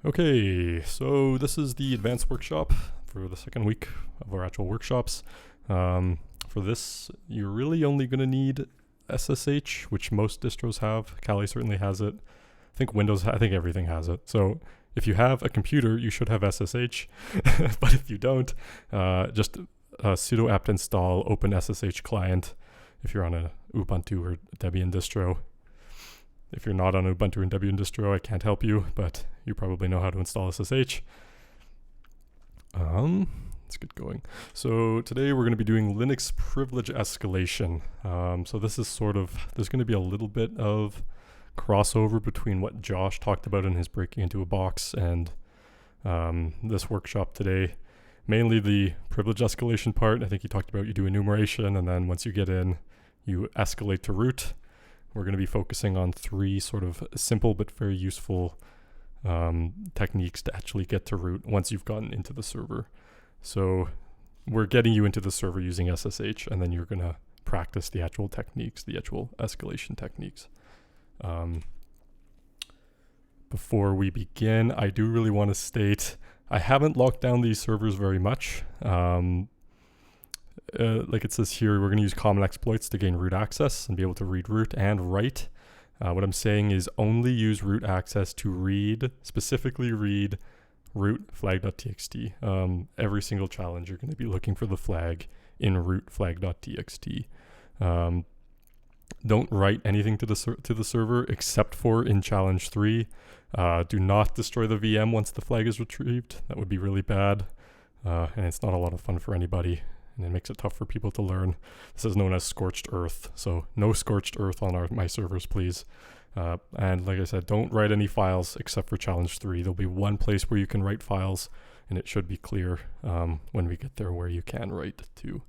Okay, so this is the advanced workshop for the second week of our actual workshops. For this, you're really only going to need SSH, which most distros have. Kali certainly has it. I think Windows, I think everything has it. So if you have a computer, you should have SSH. But if you don't, just sudo apt install OpenSSH client if you're on a Ubuntu or Debian distro. If you're not on Ubuntu and Debian distro, I can't help you, but you probably know how to install SSH. Let's get going. So today we're going to be doing Linux privilege escalation. So this is there's going to be a little bit of crossover between what Josh talked about in his breaking into a box and this workshop today. Mainly the privilege escalation part. I think he talked about you do enumeration, and then once you get in, you escalate to root. We're going to be focusing on three sort of simple but very useful techniques to actually get to root once you've gotten into the server. So we're getting you into the server using SSH, and then you're going to practice the actual techniques, the actual escalation techniques. Before we begin, I do really want to state I haven't locked down these servers very much. Like it says here, we're going to use common exploits to gain root access and be able to read root and write. What I'm saying is only use root access to specifically read root flag.txt. Every single challenge, you're going to be looking for the flag in root flag.txt. Don't write anything to the server except for in challenge 3. Do not destroy the VM once the flag is retrieved. That would be really bad, and it's not a lot of fun for anybody. And it makes it tough for people to learn. This is known as scorched earth. So no scorched earth on my servers, please. And like I said, don't write any files except for challenge 3. There'll be one place where you can write files, and it should be clear when we get there where you can write to.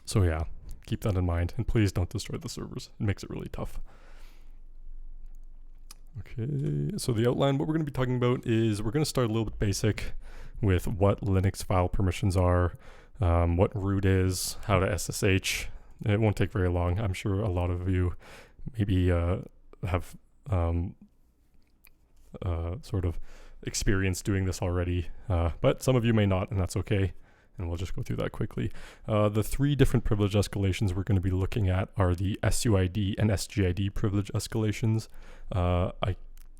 So yeah, keep that in mind. And please don't destroy the servers. It makes it really tough. Okay, so the outline, what we're going to be talking about is we're going to start a little bit basic with what Linux file permissions are, what root is, how to SSH. It won't take very long. I'm sure a lot of you maybe have sort of experience doing this already, but some of you may not, and that's okay. And we'll just go through that quickly. The three different privilege escalations we're going to be looking at are the SUID and SGID privilege escalations. I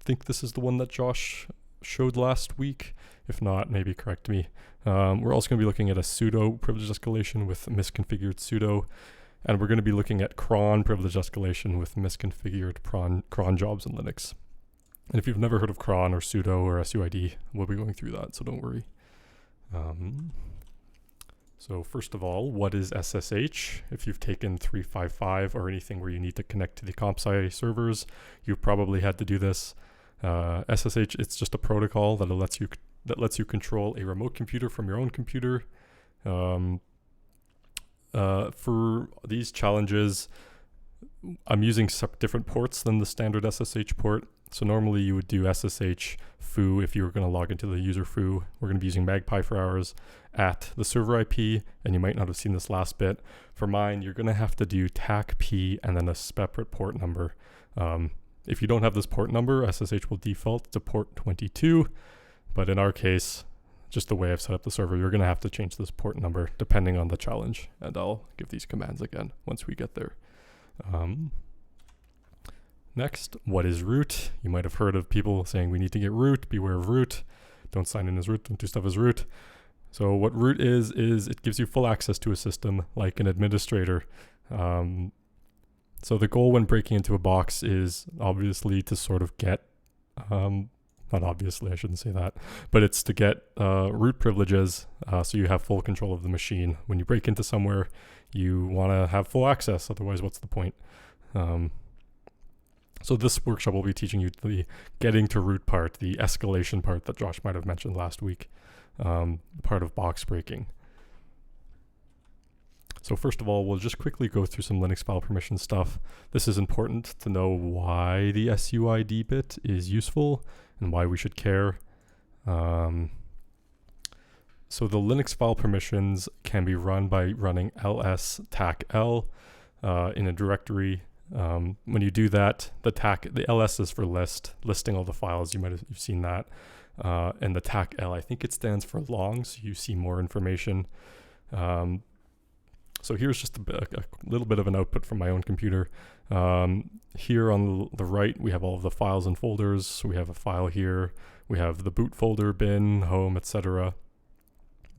think this is the one that Josh showed last week. If not, maybe correct me. We're also going to be looking at a SUDO privilege escalation with misconfigured SUDO. And we're going to be looking at cron privilege escalation with misconfigured cron jobs in Linux. And if you've never heard of cron or SUDO or SUID, we'll be going through that, so don't worry. So first of all, what is SSH? If you've taken 355 or anything where you need to connect to the CompSci servers, you've probably had to do this. SSH, it's just a protocol that lets you control a remote computer from your own computer. For these challenges, I'm using different ports than the standard SSH port. So normally you would do SSH foo if you were going to log into the user foo. We're going to be using Magpie for ours at the server IP, and you might not have seen this last bit. For mine, you're going to have to do TAC-P and then a separate port number. If you don't have this port number, SSH will default to port 22. But in our case, just the way I've set up the server, you're going to have to change this port number depending on the challenge. And I'll give these commands again once we get there. Next, what is root? You might have heard of people saying we need to get root, beware of root. Don't sign in as root, don't do stuff as root. So what root is it gives you full access to a system like an administrator. So the goal when breaking into a box is obviously to sort of get, not obviously, I shouldn't say that, but it's to get root privileges so you have full control of the machine. When you break into somewhere, you want to have full access, otherwise what's the point? So this workshop will be teaching you the getting to root part, the escalation part that Josh might have mentioned last week, the part of box breaking. So first of all, we'll just quickly go through some Linux file permission stuff. This is important to know why the SUID bit is useful and why we should care. So the Linux file permissions can be run by running ls tac-l in a directory When you do that, the ls is for listing all the files. You've seen that. And the TAC L, I think it stands for long, so you see more information. So here's just a little bit of an output from my own computer. Here on the right, we have all of the files and folders. So we have a file here. We have the boot folder, bin, home, etc.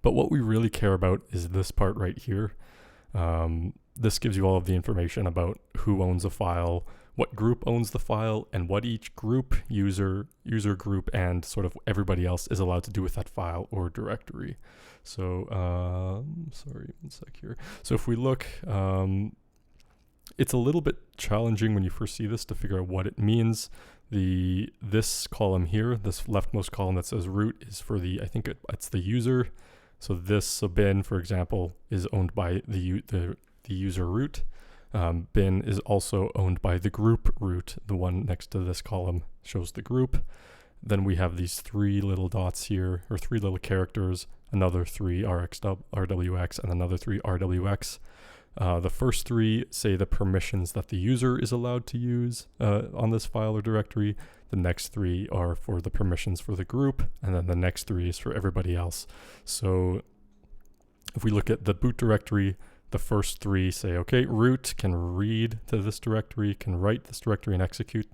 But what we really care about is this part right here. This gives you all of the information about who owns a file, what group owns the file, and what each group, user group, and sort of everybody else is allowed to do with that file or directory. So, sorry, one sec here. So if we look, it's a little bit challenging when you first see this to figure out what it means. This column here, this leftmost column that says root, is for I think it's the user. So this bin, for example, is owned by the user root. Bin is also owned by the group root. The one next to this column shows the group. Then we have these three little dots here, or three little characters, another three RWX, and another three RWX. The first three say the permissions that the user is allowed to use on this file or directory. The next three are for the permissions for the group, and then the next three is for everybody else. So if we look at the boot directory, the first three say, okay, root can read to this directory, can write this directory and execute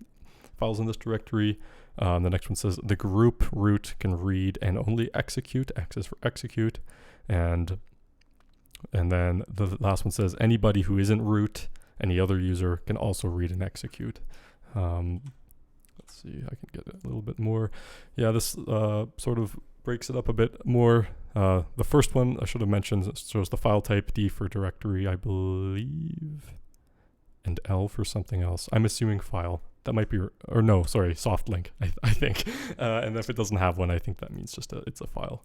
files in this directory. The next one says the group root can read and only execute. X is for execute. And then the last one says anybody who isn't root, any other user, can also read and execute. Let's see, I can get a little bit more. Yeah, this sort of breaks it up a bit more. The first one I should have mentioned shows the file type, D for directory, I believe, and L for something else. I'm assuming file. That might be, or no, sorry, soft link, I think. And if it doesn't have one, I think that means just it's a file.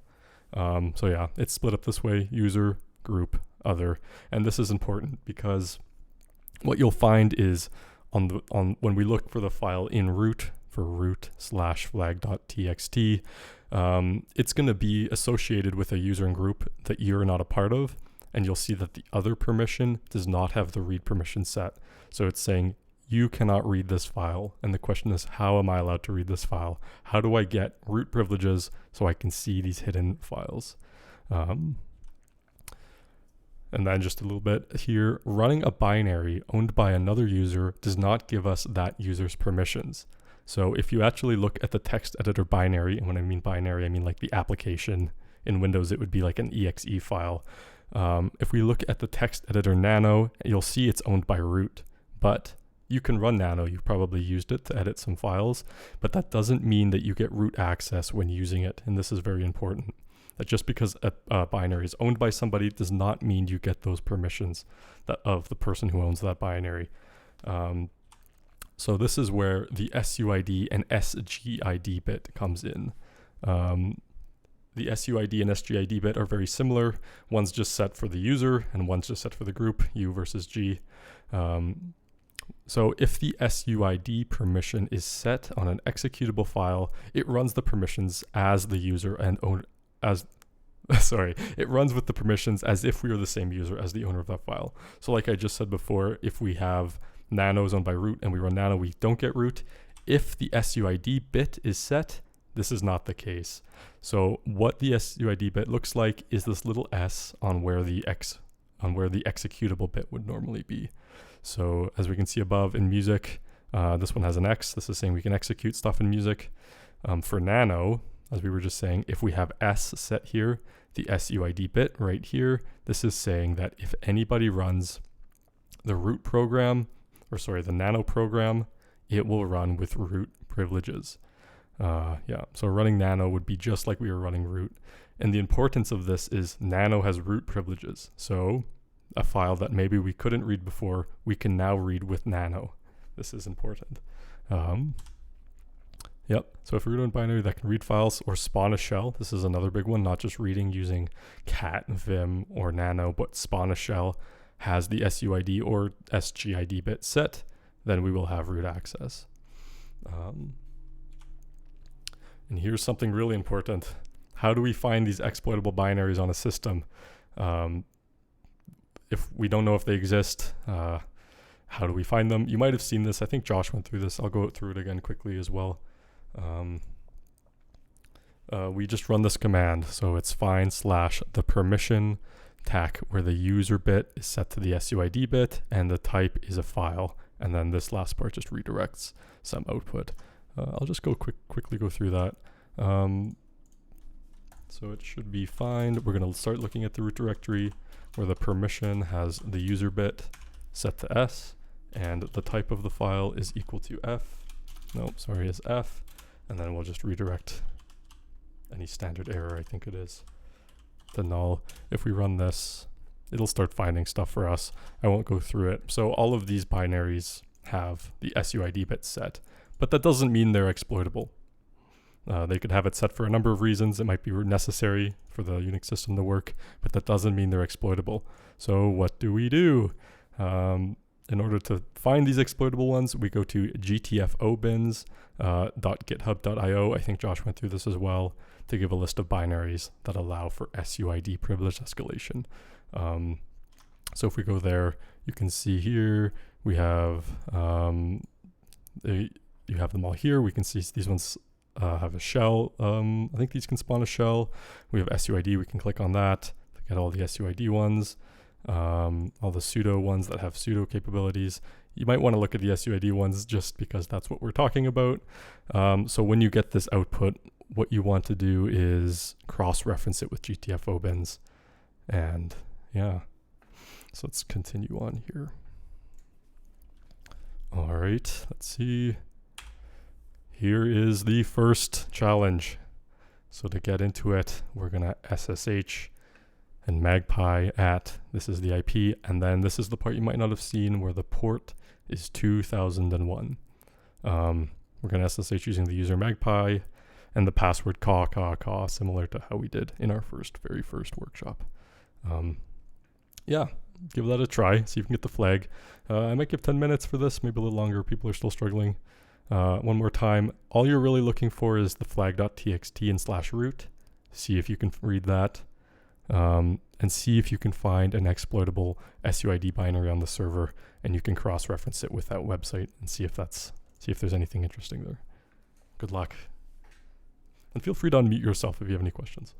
So yeah, it's split up this way: user, group, other. And this is important because what you'll find is when we look for the file in root, for root/flag.txt, it's going to be associated with a user and group that you're not a part of, and you'll see that the other permission does not have the read permission set. So it's saying you cannot read this file, and the question is, how am I allowed to read this file? How do I get root privileges so I can see these hidden files? And then just a little bit here, running a binary owned by another user does not give us that user's permissions. So if you actually look at the text editor binary, and when I mean binary, I mean like the application. In Windows, it would be like an exe file. If we look at the text editor nano, you'll see it's owned by root, but you can run nano. You've probably used it to edit some files, but that doesn't mean that you get root access when using it. And this is very important. That just because a binary is owned by somebody does not mean you get those permissions of the person who owns that binary. So this is where the SUID and SGID bit comes in. The SUID and SGID bit are very similar. One's just set for the user and one's just set for the group, U versus G. So if the SUID permission is set on an executable file, it runs the permissions as the user and owner, it runs with the permissions as if we were the same user as the owner of that file. So like I just said before, if we have nano is owned by root and we run nano, we don't get root. If the SUID bit is set, this is not the case. So what the SUID bit looks like is this little S on where the executable bit would normally be. So as we can see above in music, this one has an X. This is saying we can execute stuff in music. For nano, as we were just saying, if we have S set here, the SUID bit right here, this is saying that if anybody runs the root program, the nano program, it will run with root privileges. So running nano would be just like we were running root. And the importance of this is nano has root privileges. So a file that maybe we couldn't read before, we can now read with nano. This is important. So if we root in binary that can read files or spawn a shell, this is another big one, not just reading using cat, vim, or nano, but spawn a shell, has the SUID or SGID bit set, then we will have root access. And here's something really important. How do we find these exploitable binaries on a system? If we don't know if they exist, how do we find them? You might have seen this. I think Josh went through this. I'll go through it again quickly as well. We just run this command. So it's find / the permission tac where the user bit is set to the SUID bit and the type is a file. And then this last part just redirects some output. I'll just quickly go through that. So it should be find. We're going to start looking at the root directory where the permission has the user bit set to S and the type of the file is equal to is F. And then we'll just redirect any standard error, I think it is, to null. If we run this, it'll start finding stuff for us. I won't go through it. So all of these binaries have the SUID bit set, but that doesn't mean they're exploitable. They could have it set for a number of reasons. It might be necessary for the Unix system to work, but that doesn't mean they're exploitable. So what do we do? In order to find these exploitable ones, we go to gtfobins.github.io. I think Josh went through this as well, to give a list of binaries that allow for SUID privilege escalation. So if we go there, you can see here we have you have them all here. We can see these ones have a shell. I think these can spawn a shell. We have SUID. We can click on that to get all the SUID ones. All the SUDO ones that have SUDO capabilities. You might want to look at the SUID ones just because that's what we're talking about. So when you get this output, what you want to do is cross-reference it with gtfobins. And yeah, so let's continue on here. All right, let's see. Here is the first challenge. So to get into it, we're going to SSH and magpie at, this is the IP, and then this is the part you might not have seen where the port is 2001. We're going to SSH using the user magpie and the password caw, similar to how we did in our very first workshop. Yeah, give that a try, see if you can get the flag. I might give 10 minutes for this, maybe a little longer, people are still struggling. One more time, all you're really looking for is the flag.txt and /root. See if you can read that. And see if you can find an exploitable SUID binary on the server, and you can cross-reference it with that website and see if there's anything interesting there. Good luck. And feel free to unmute yourself if you have any questions.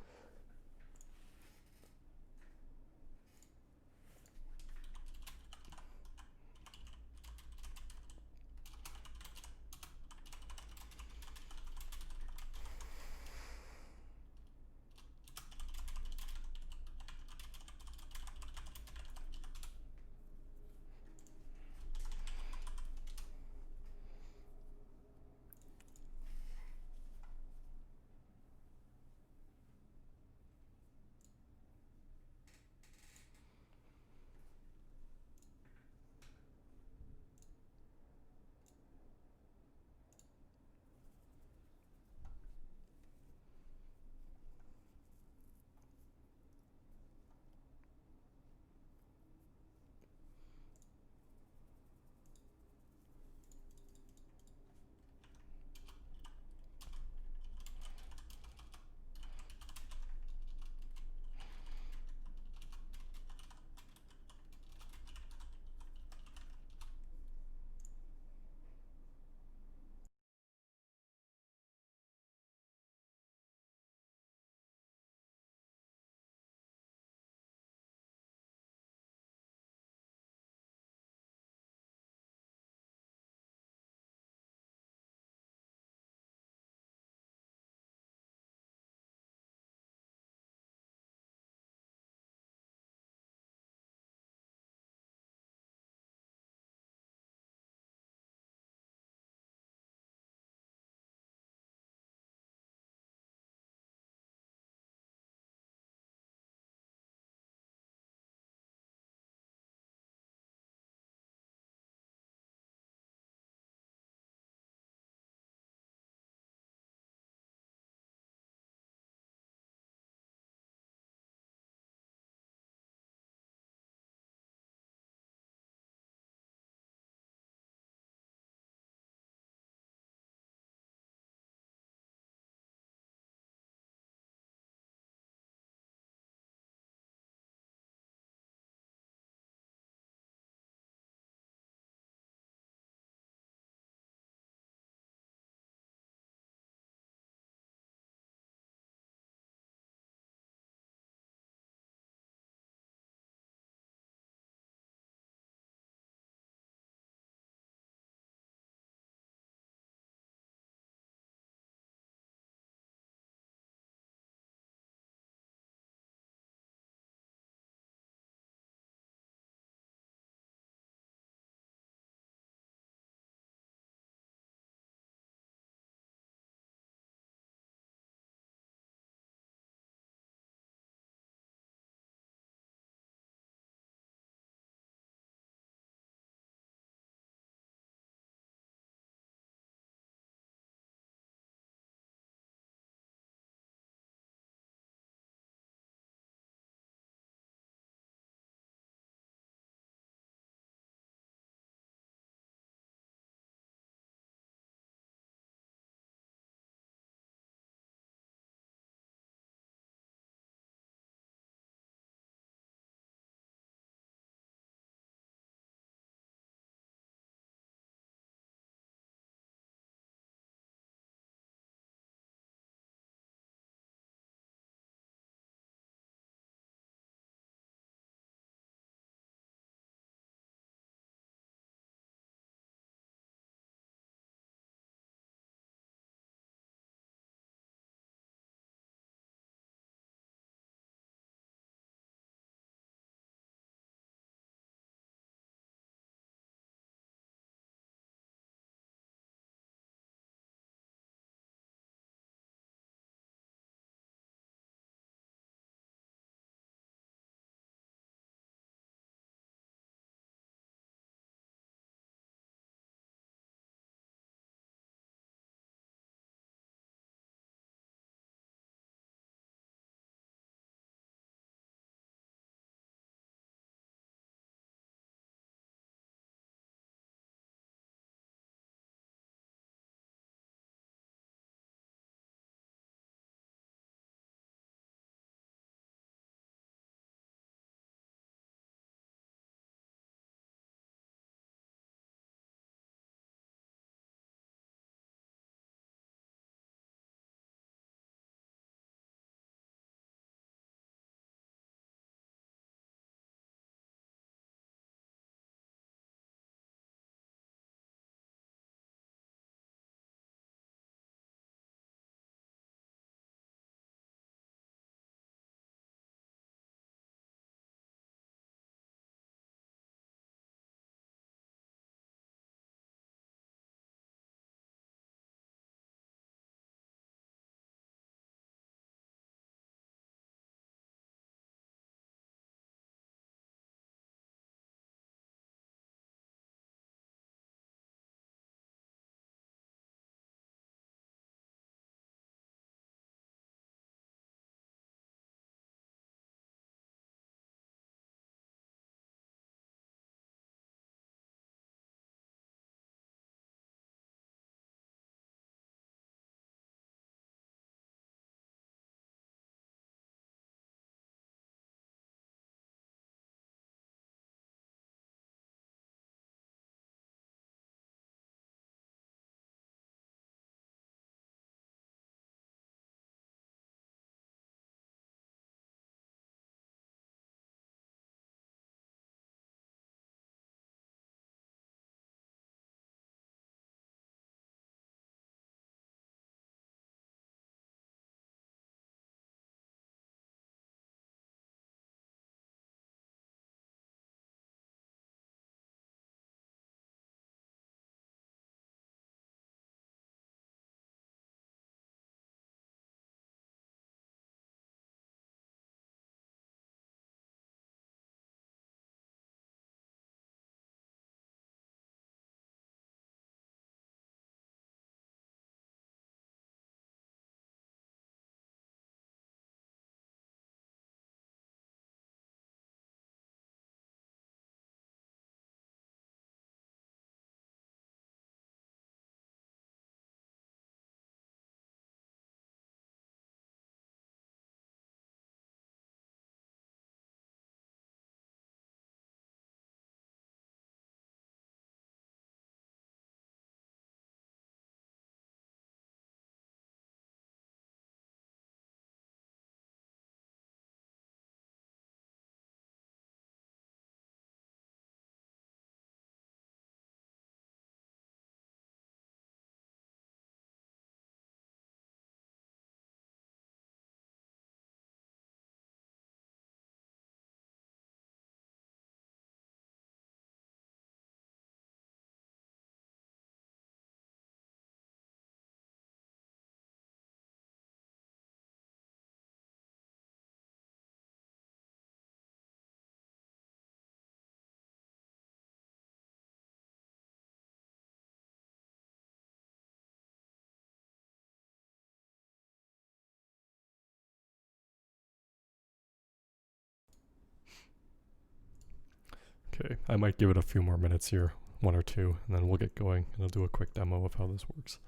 Okay, I might give it a few more minutes here, 1 or 2, and then we'll get going and I'll do a quick demo of how this works.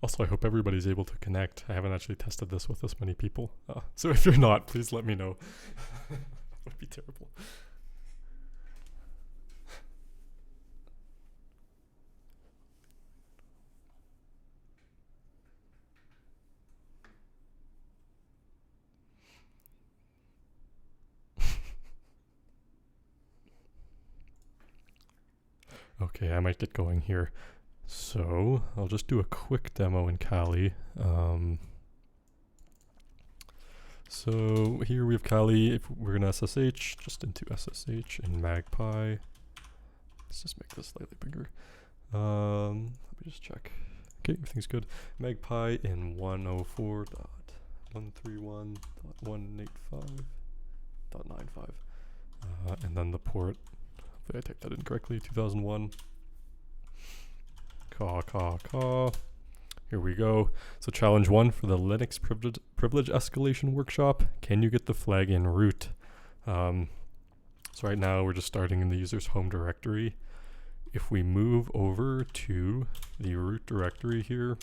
Also, I hope everybody's able to connect. I haven't actually tested this with this many people. So if you're not, please let me know. That would be terrible. Okay, I might get going here. So I'll just do a quick demo in Kali. So here we have Kali. If we're gonna SSH, just into SSH in Magpie. Let's just make this slightly bigger. Let me just check. Okay, everything's good. Magpie in 104.131.185.95. And then the port, hopefully I typed that in correctly, 2001. Caw. Here we go. So challenge 1 for the Linux privilege escalation workshop. Can you get the flag in root? So right now we're just starting in the user's home directory. If we move over to the root directory here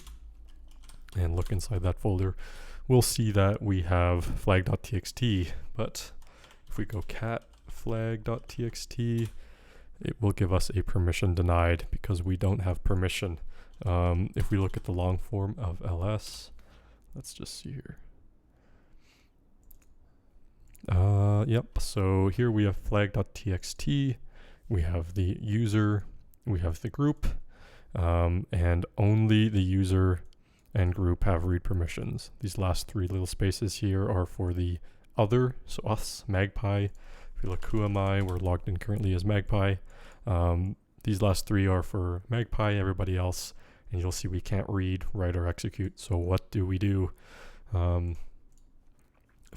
and look inside that folder, we'll see that we have flag.txt, but if we go cat flag.txt, it will give us a permission denied because we don't have permission. If we look at the long form of ls, let's just see here. Yep, so here we have flag.txt, we have the user, we have the group, and only the user and group have read permissions. These last 3 little spaces here are for the other, so us, Magpie. If you look, who am I? We're logged in currently as Magpie. These last 3 are for Magpie, everybody else, and you'll see we can't read, write, or execute. So what do we do? If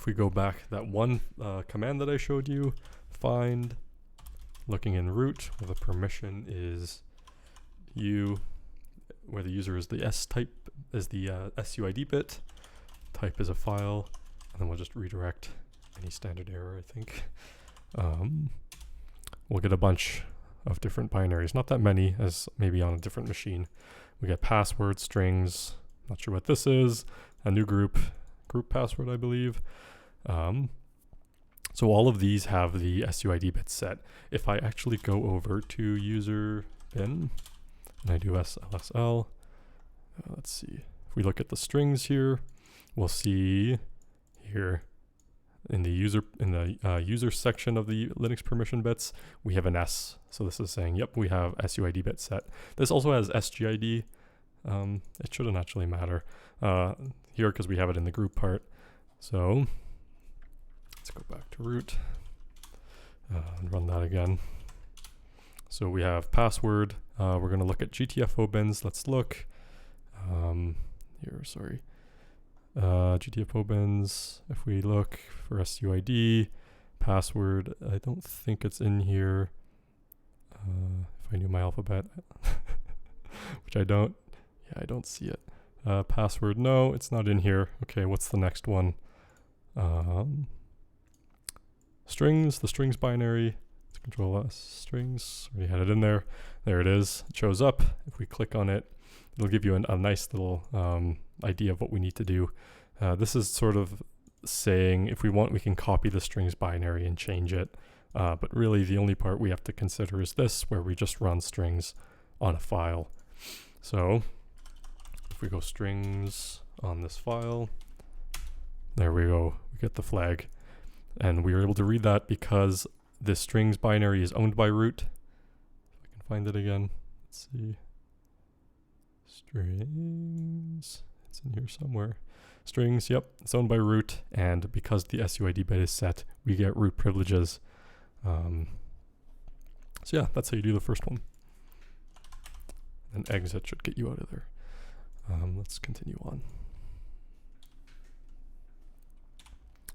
we go back, that one command that I showed you, find, looking in root, where the permission is where the user is the S type, is the SUID bit, type is a file, and then we'll just redirect any standard error, I think. We'll get a bunch of different binaries, not that many as maybe on a different machine. We get password, strings, not sure what this is, a new group password, I believe. So all of these have the SUID bit set. If I actually go over to user bin and I do slsl, let's see. If we look at the strings here, we'll see here in the user section of the Linux permission bits, we have an S. So this is saying, yep, we have SUID bit set. This also has SGID. It shouldn't actually matter here because we have it in the group part. So let's go back to root and run that again. So we have password. We're going to look at GTFO bins. Let's look here, sorry. GTFO bins, if we look for SUID, password, I don't think it's in here. If I knew my alphabet, which I don't. Yeah, I don't see it. Password, no, it's not in here. Okay, what's the next one? Strings, the strings binary. Let's control S, strings, we had it in there. There it is, it shows up. If we click on it, it'll give you a nice little idea of what we need to do. This is sort of saying if we want, we can copy the strings binary and change it. But really the only part we have to consider is this, where we just run strings on a file. So if we go strings on this file, There we go. We get the flag. And we were able to read that because this strings binary is owned by root. If I can find it again. Let's see. Strings. It's in here somewhere. Strings, yep, it's owned by root, and because the SUID bit is set, we get root privileges. So yeah, that's how you do the first one. And exit should get you out of there. Let's continue on.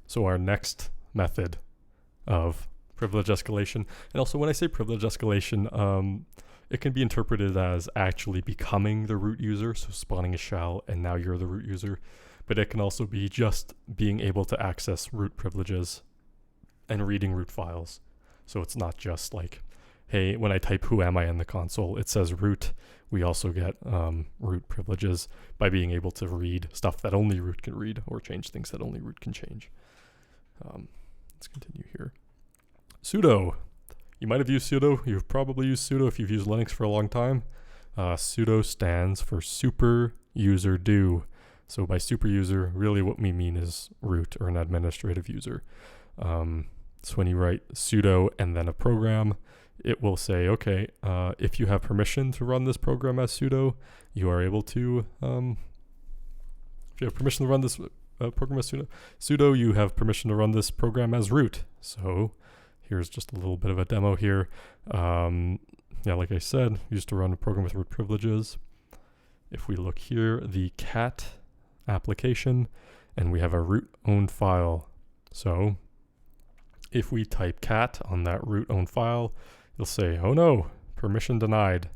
So our next method of privilege escalation, and also when I say privilege escalation, it can be interpreted as actually becoming the root user, so spawning a shell and now you're the root user. But it can also be just being able to access root privileges and reading root files. So it's not just like, hey, when I type who am I in the console, it says root. We also get root privileges by being able to read stuff that only root can read or change things that only root can change. Let's continue here. SUDO. You might have used SUDO. You've probably used SUDO if you've used Linux for a long time. SUDO stands for super user do. So by super user, really what we mean is root or an administrative user. So when you write sudo and then a program, it will say, okay, if you have permission to run this program as sudo, you are able to, if you have permission to run this program as sudo, you have permission to run this program as root. So here's just a little bit of a demo here. Yeah, like I said, used to run a program with root privileges. If we look here, the cat application, and we have a root owned file. So if we type cat on that root owned file, you'll say, oh no, permission denied.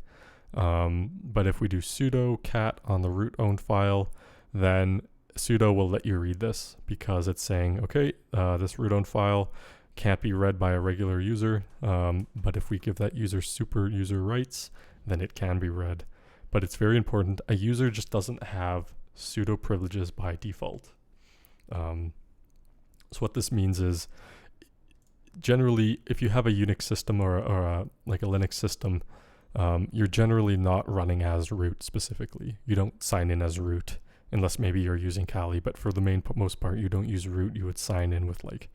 But if we do sudo cat on the root owned file, then sudo will let you read this because it's saying, okay, this root owned file can't be read by a regular user. But if we give that user super user rights, then it can be read. But it's very important. A user just doesn't have sudo privileges by default. So what this means is, generally, if you have a Unix system or like a Linux system, you're generally not running as root specifically. You don't sign in as root unless maybe you're using Kali, but for the most part, you don't use root. You would sign in with like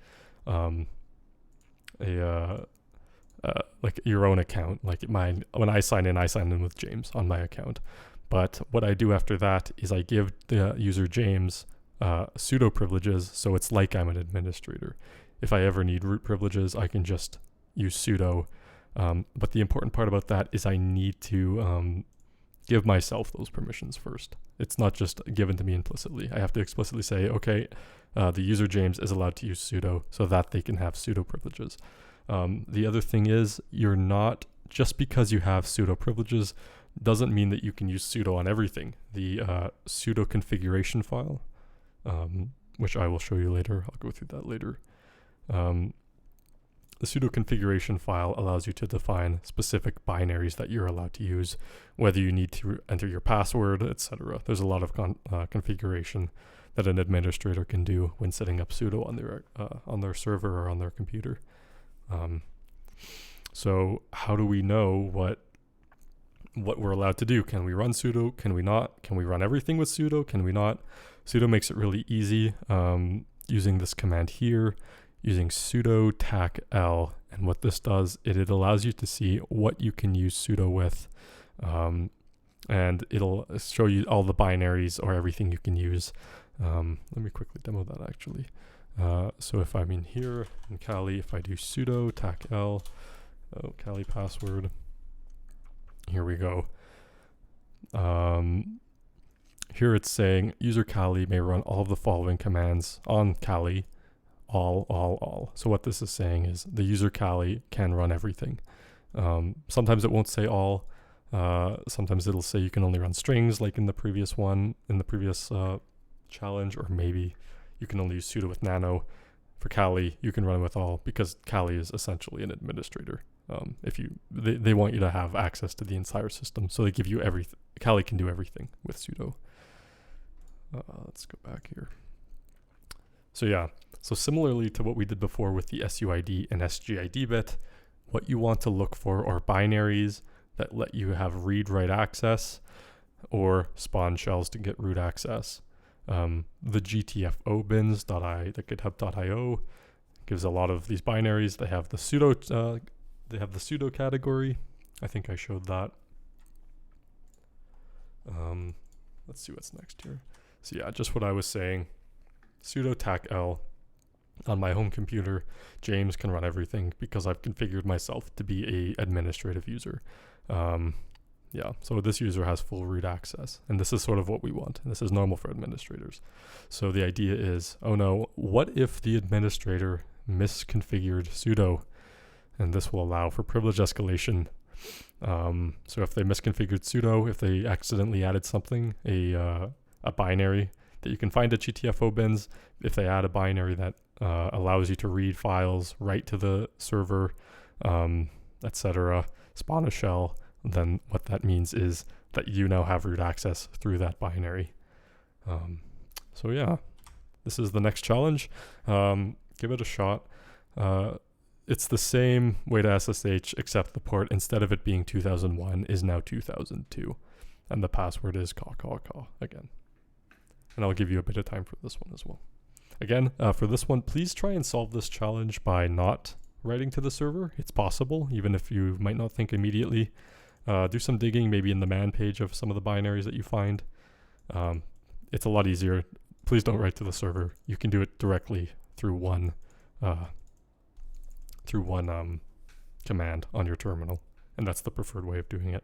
your own account. Like mine, when I sign in with James on my account. But what I do after that is I give the user James sudo privileges, so it's like I'm an administrator. If I ever need root privileges, I can just use sudo. But the important part about that is I need to give myself those permissions first. It's not just given to me implicitly. I have to explicitly say, okay, the user James is allowed to use sudo so that they can have sudo privileges. The other thing is, you're not, just because you have sudo privileges doesn't mean that you can use sudo on everything. The sudo configuration file, which I will show you later, I'll go through that later. The sudo configuration file allows you to define specific binaries that you're allowed to use, whether you need to enter your password, etc. There's a lot of configuration that an administrator can do when setting up sudo on their server or on their computer. So how do we know what we're allowed to do? Can we run sudo? Can we not? Can we run everything with sudo? Can we not? Sudo makes it really easy using this command here, using sudo tac l. And what this does, it allows you to see what you can use sudo with. And it'll show you all the binaries or everything you can use. Let me quickly demo that actually. So if I'm in here in Kali, if I do sudo tac l, Kali password, here we go. Here it's saying user Kali may run all of the following commands on Kali, all. So what this is saying is the user Kali can run everything. Sometimes it won't say all. Sometimes it'll say you can only run strings, like in the previous challenge, or maybe you can only use sudo with nano. For Kali, you can run with all because Kali is essentially an administrator. They want you to have access to the entire system, so they give you everything. Kali can do everything with sudo. Let's go back here. So yeah, so similarly to what we did before with the SUID and SGID bit, what you want to look for are binaries that let you have read-write access or spawn shells to get root access. The GTFO bins.the github.io gives a lot of these binaries. They have the SUDO category. I think I showed that. Let's see what's next here. So yeah, just what I was saying. Sudo tac l on my home computer. James can run everything because I've configured myself to be a administrative user. Yeah, so this user has full root access, and this is sort of what we want. And this is normal for administrators. So the idea is, oh no, what if the administrator misconfigured sudo? And this will allow for privilege escalation. So if they misconfigured sudo, if they accidentally added something, a binary that you can find at GTFO bins, if they add a binary that allows you to read files, write to the server, etc., spawn a shell, then what that means is that you now have root access through that binary. So yeah, this is the next challenge. Give it a shot. It's the same way to SSH, except the port, instead of it being 2001, is now 2002. And the password is caw again. And I'll give you a bit of time for this one as well. Again, for this one, please try and solve this challenge by not writing to the server. It's possible, even if you might not think immediately. Do some digging, maybe in the man page of some of the binaries that you find. It's a lot easier. Please don't write to the server. You can do it directly through one command on your terminal, and that's the preferred way of doing it.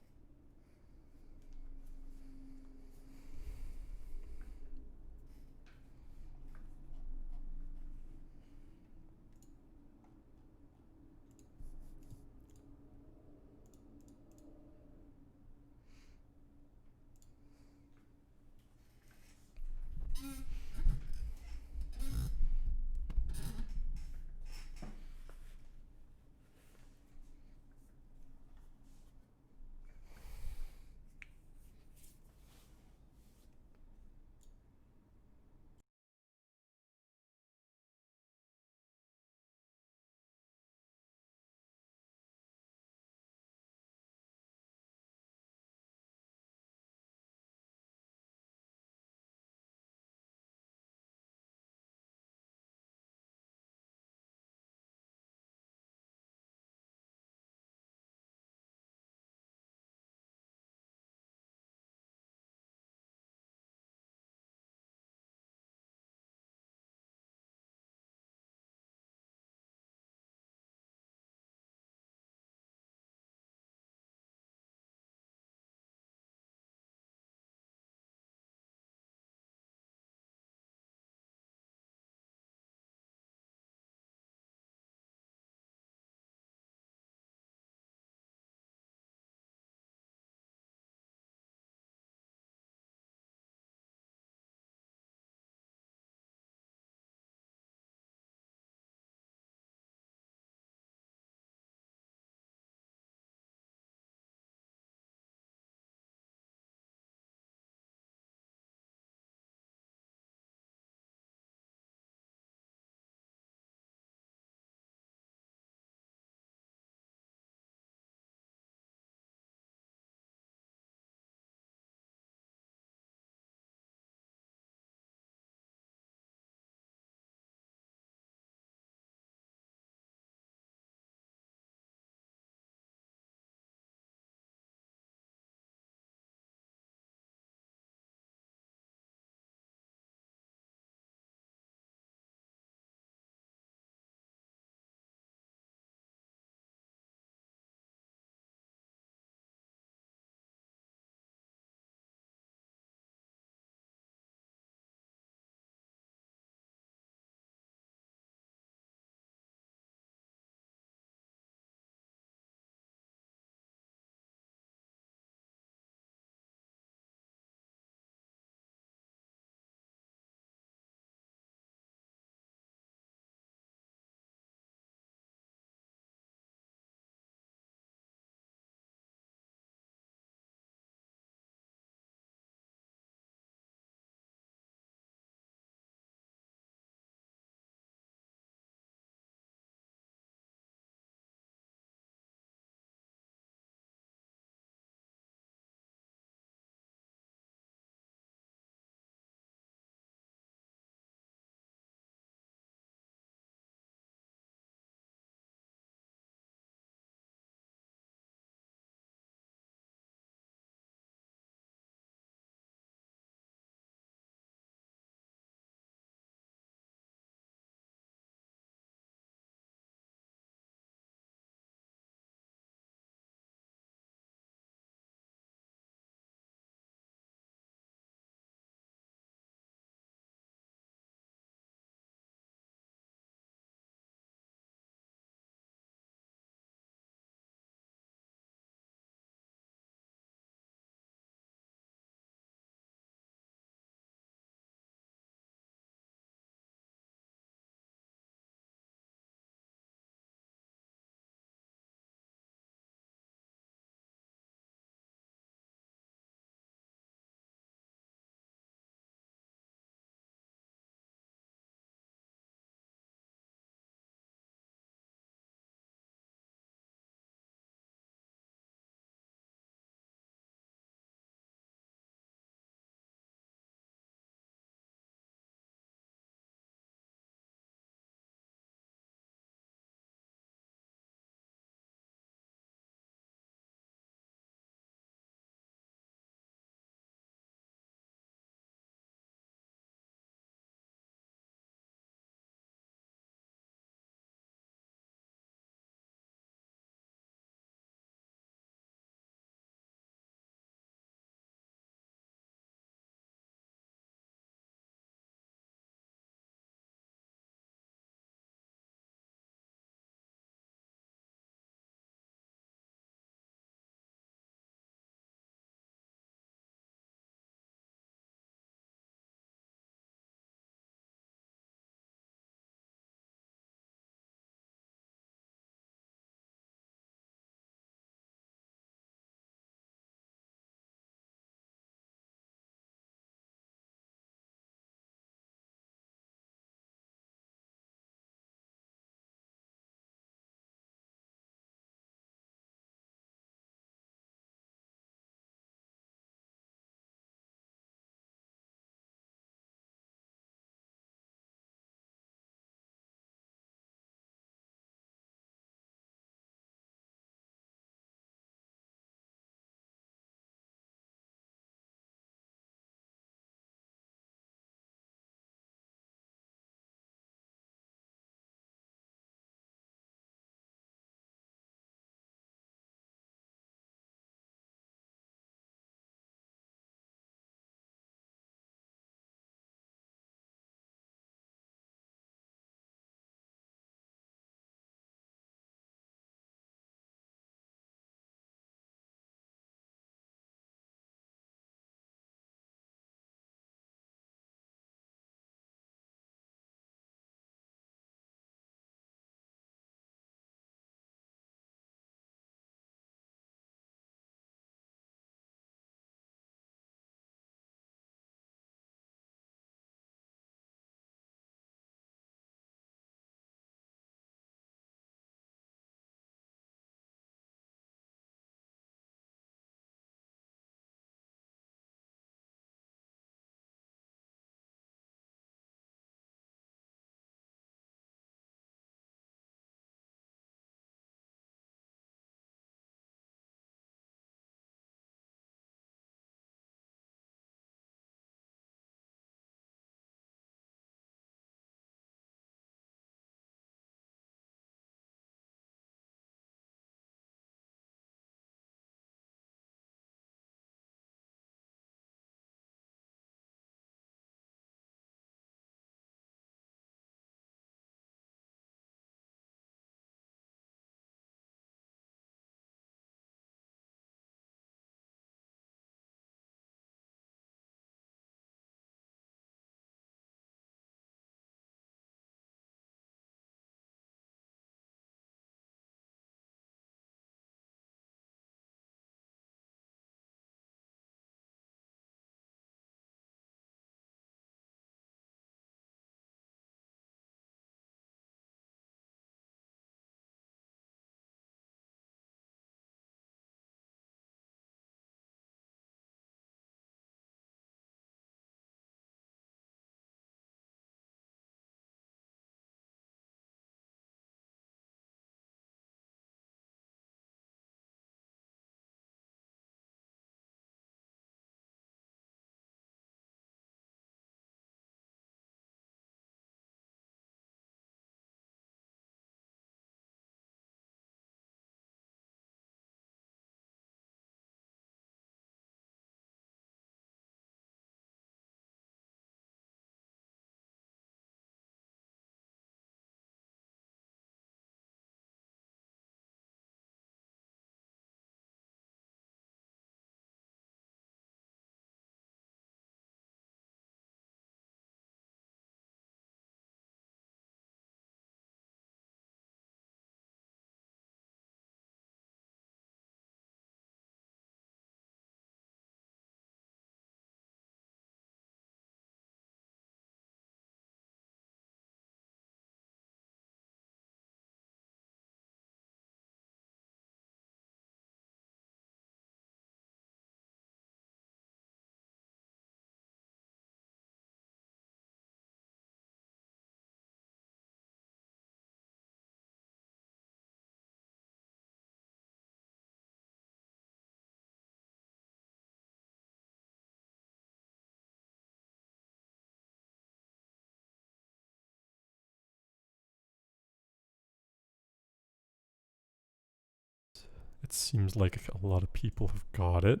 It seems like a lot of people have got it.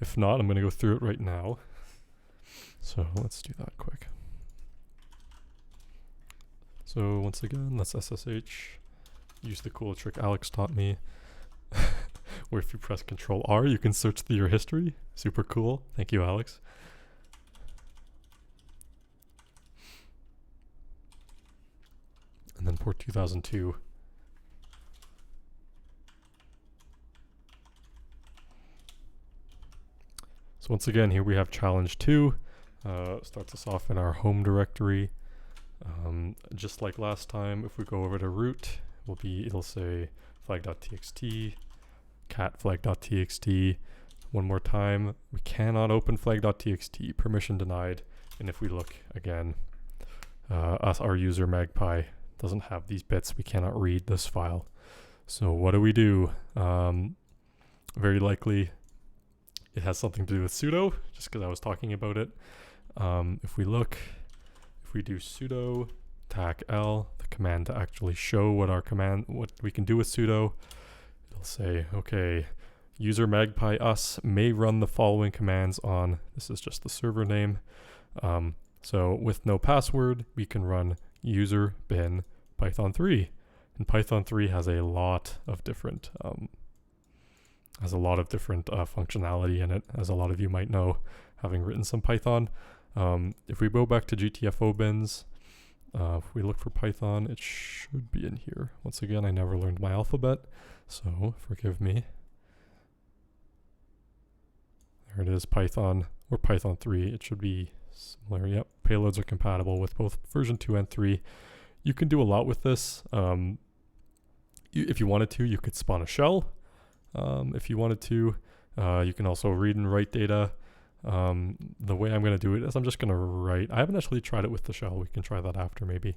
If not, I'm going to go through it right now. So let's do that quick. So once again, let's SSH. Use the cool trick Alex taught me, where if you press Control R, you can search through your history. Super cool. Thank you, Alex. And then port 2002. So once again, here we have challenge 2. Starts us off in our home directory. Just like last time, if we go over to root, it'll say flag.txt, cat flag.txt. One more time, we cannot open flag.txt, permission denied. And if we look again, our user Magpie doesn't have these bits. We cannot read this file. So what do? Very likely it has something to do with sudo, just because I was talking about it. If we do sudo tac l, the command to actually show what we can do with sudo, it'll say, okay, user magpie us may run the following commands on, this is just the server name. So with no password, we can run user bin python 3. And python 3 has a lot of different functionality in it, as a lot of you might know, having written some Python. If we go back to GTFO bins, if we look for Python, it should be in here. Once again, I never learned my alphabet, so forgive me. There it is, Python, or Python 3. It should be similar. Yep, payloads are compatible with both version 2 and 3. You can do a lot with this. If you wanted to, you could spawn a shell. If you wanted to, you can also read and write data. The way I'm going to do it is I'm just going to write. I haven't actually tried it with the shell. We can try that after maybe.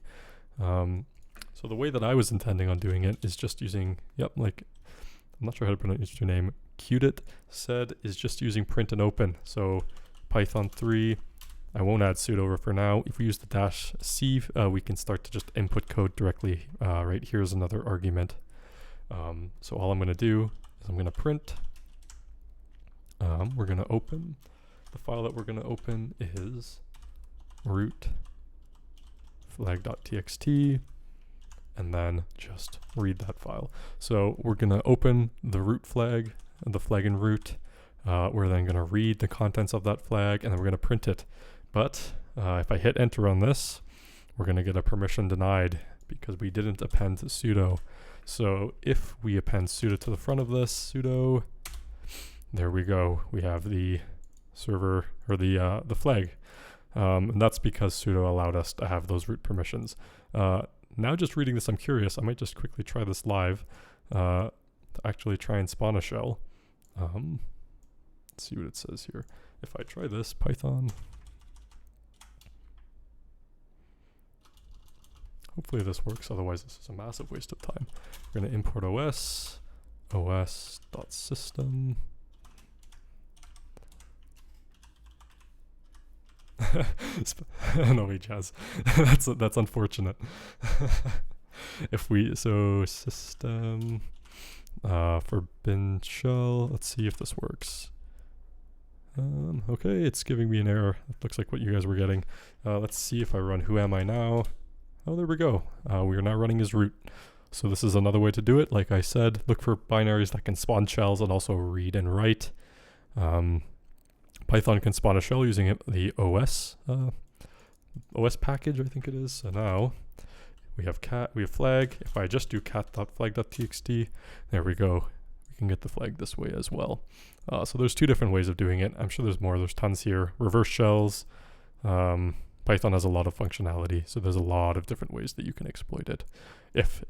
So the way that I was intending on doing it is just using, I'm not sure how to pronounce your name. Qdit said is just using print and open. So Python 3, I won't add sudo for now. If we use the -c, we can start to just input code directly. Right here's another argument. So all I'm going to do is I'm going to print. We're going to open. The file that we're going to open is root flag.txt, and then just read that file. So we're going to open the root flag, the flag in root. We're then going to read the contents of that flag, and then we're going to print it. But if I hit enter on this, we're going to get a permission denied because we didn't append sudo. So if we append sudo to the front of this, sudo, there we go. We have the server, or the flag. And that's because sudo allowed us to have those root permissions. Now just reading this, I'm curious. I might just quickly try this live to actually try and spawn a shell. Let's see what it says here. If I try this, Python. Hopefully this works, otherwise this is a massive waste of time. We're going to import os.system. No, wait, Jazz. that's unfortunate. System for bin shell. Let's see if this works. Okay, it's giving me an error. It looks like what you guys were getting. Let's see if I run who am I now. Oh, there we go. We are now running as root. So this is another way to do it. Like I said, look for binaries that can spawn shells and also read and write. Python can spawn a shell using the OS package, I think it is. So now we have flag. If I just do cat.flag.txt, there we go. We can get the flag this way as well. So there's two different ways of doing it. I'm sure there's more. There's tons here. Reverse shells. Python has a lot of functionality, so there's a lot of different ways that you can exploit it. If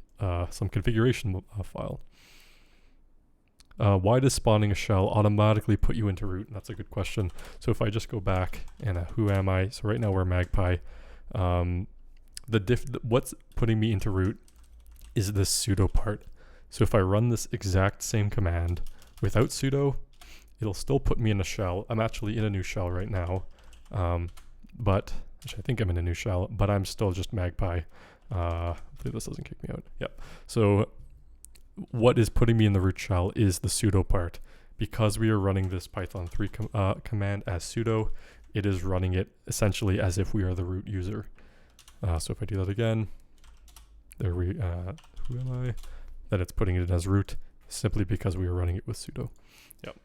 some configuration file. Why does spawning a shell automatically put you into root? And that's a good question. So if I just go back and who am I? So right now we're Magpie. What's putting me into root is this sudo part. So if I run this exact same command without sudo, it'll still put me in a shell. I'm actually in a new shell right now, but which I think I'm in a new shell, but I'm still just Magpie. Hopefully this doesn't kick me out. Yep. So what is putting me in the root shell is the sudo part. Because we are running this Python 3 command as sudo, it is running it essentially as if we are the root user. So if I do that again, there we, who am I? Then it's putting it as root simply because we are running it with sudo. Yep.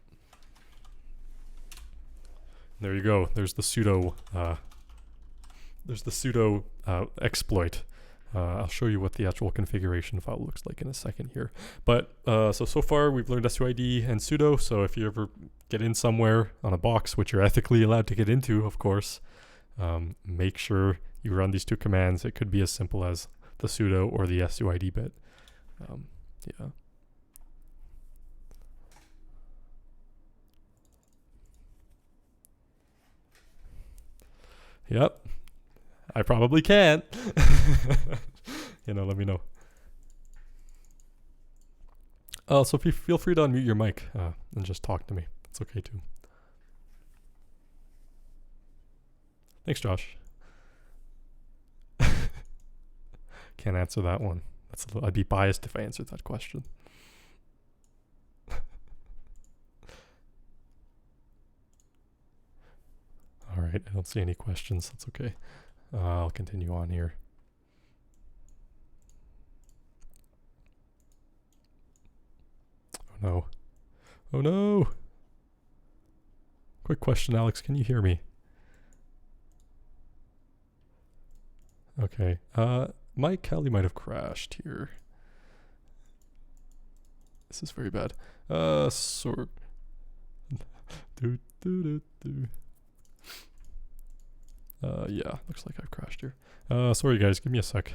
There you go. There's the sudo. Exploit. I'll show you what the actual configuration file looks like in a second here. But so far we've learned SUID and sudo. So if you ever get in somewhere on a box, which you're ethically allowed to get into, of course, make sure you run these two commands. It could be as simple as the sudo or the SUID bit. Yeah. Yep. I probably can't. You know, let me know. So feel free to unmute your mic and just talk to me. It's okay too. Thanks, Josh. Can't answer that one. I'd be biased if I answered that question. All right, I don't see any questions. That's okay. I'll continue on here. Oh no. Oh no! Quick question, Alex, can you hear me? Okay. Mike Kelly might have crashed here. This is very bad. Sort. Yeah, looks like I've crashed here. Sorry guys, give me a sec.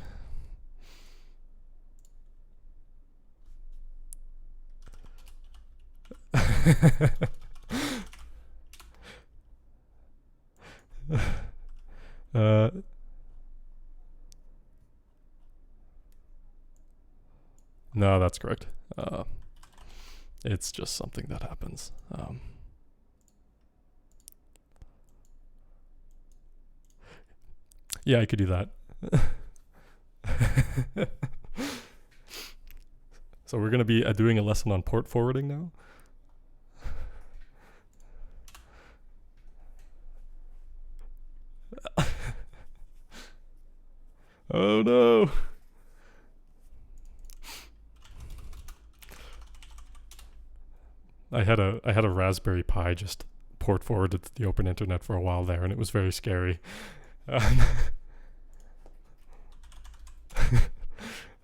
No, that's correct. It's just something that happens. Yeah, I could do that. So we're going to be doing a lesson on port forwarding now. Oh no. I had a Raspberry Pi just port forwarded to the open internet for a while there, and it was very scary. I'm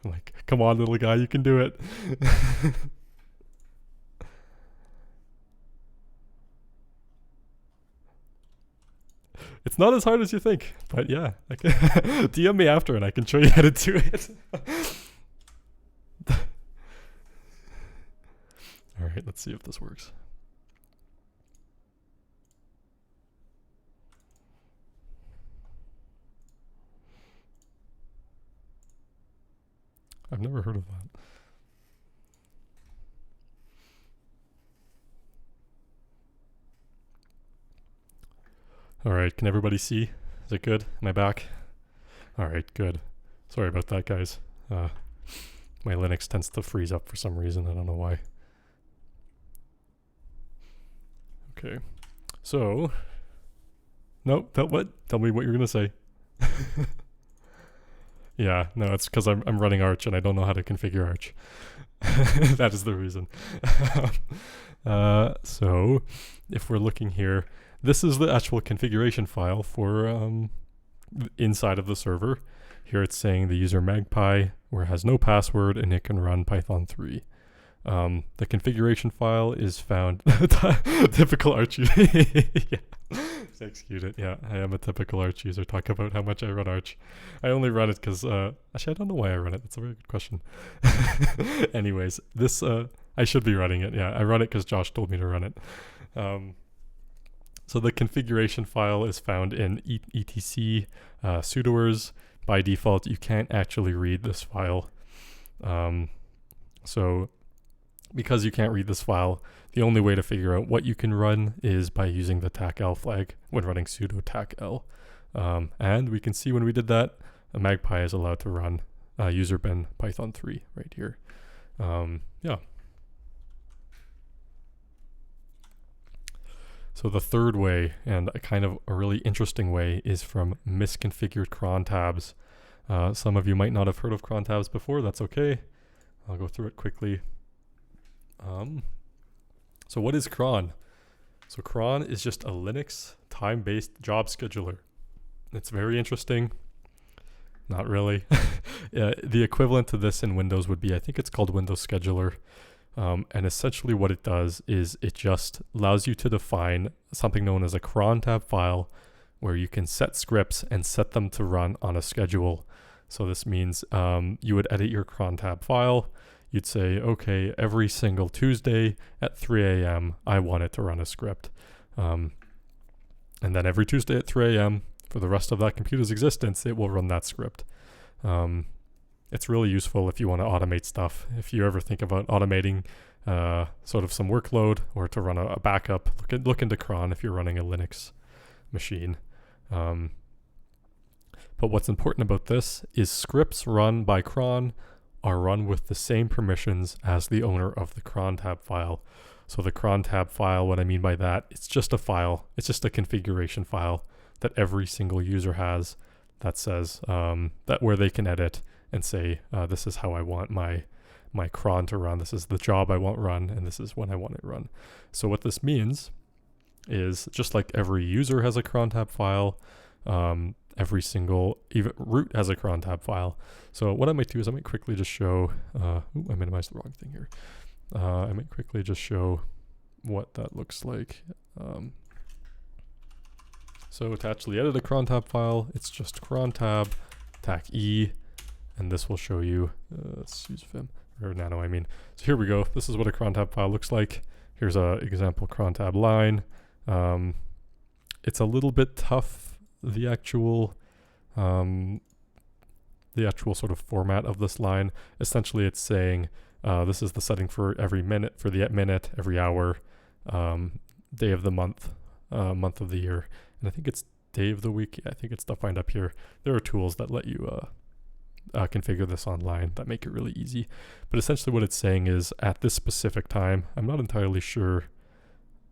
like, come on, little guy, you can do it. It's not as hard as you think, but yeah, DM me after and I can show you how to do it. All right, let's see if this works. I've never heard of that. All right, can everybody see? Is it good? Am I back? All right, good. Sorry about that, guys. My Linux tends to freeze up for some reason. I don't know why. Okay, so no, what? Tell me what you're gonna say. Yeah, no, it's because I'm running Arch and I don't know how to configure Arch. That is the reason. So if we're looking here, this is the actual configuration file for inside of the server. Here it's saying the user Magpie where it has no password and it can run Python 3. The configuration file is found typical Arch user. Yeah. Execute it. Yeah, I am a typical Arch user. Talk about how much I run Arch. I only run it because actually I don't know why I run it. That's a very good question. Anyways, this I should be running it. Yeah, I run it because Josh told me to run it. So the configuration file is found in etc sudoers. By default, you can't actually read this file. So because you can't read this file, the only way to figure out what you can run is by using the tacl flag when running sudo tacl. And we can see when we did that, a Magpie is allowed to run user bin Python 3 right here. Yeah. So the third way, and a kind of a really interesting way, is from misconfigured cron tabs. Some of you might not have heard of cron tabs before. That's okay. I'll go through it quickly. So what is cron? So cron is just a Linux time-based job scheduler. It's very interesting. Not really. The equivalent to this in Windows would be, I think it's called Windows Scheduler. And essentially what it does is it just allows you to define something known as a cron tab file, where you can set scripts and set them to run on a schedule. So this means you would edit your cron tab file. You'd say, okay, every single Tuesday at 3 a.m. I want it to run a script. And then every Tuesday at 3 a.m. for the rest of that computer's existence, it will run that script. It's really useful if you want to automate stuff. If you ever think about automating sort of some workload or to run a backup, look into cron if you're running a Linux machine. But what's important about this is scripts run by cron are run with the same permissions as the owner of the cron tab file. So the cron tab file, what I mean by that, it's just a file. It's just a configuration file that every single user has that says that where they can edit and say, this is how I want my cron to run. This is the job I want run, and this is when I want it run. So what this means is, just like every user has a cron tab file, every single even root has a cron tab file. So what I might do is I might quickly just show, I minimized the wrong thing here. I might quickly just show what that looks like. So to actually edit a cron tab file, it's just cron tab, tac E, and this will show you, let's use Vim, or Nano I mean. So here we go. This is what a cron tab file looks like. Here's a example cron tab line. It's a little bit tough, the actual sort of format of this line. Essentially it's saying, this is the setting for every minute, for the minute, every hour, day of the month, month of the year. And I think it's day of the week. I think it's defined up here. There are tools that let you configure this online that make it really easy. But essentially what it's saying is, at this specific time, I'm not entirely sure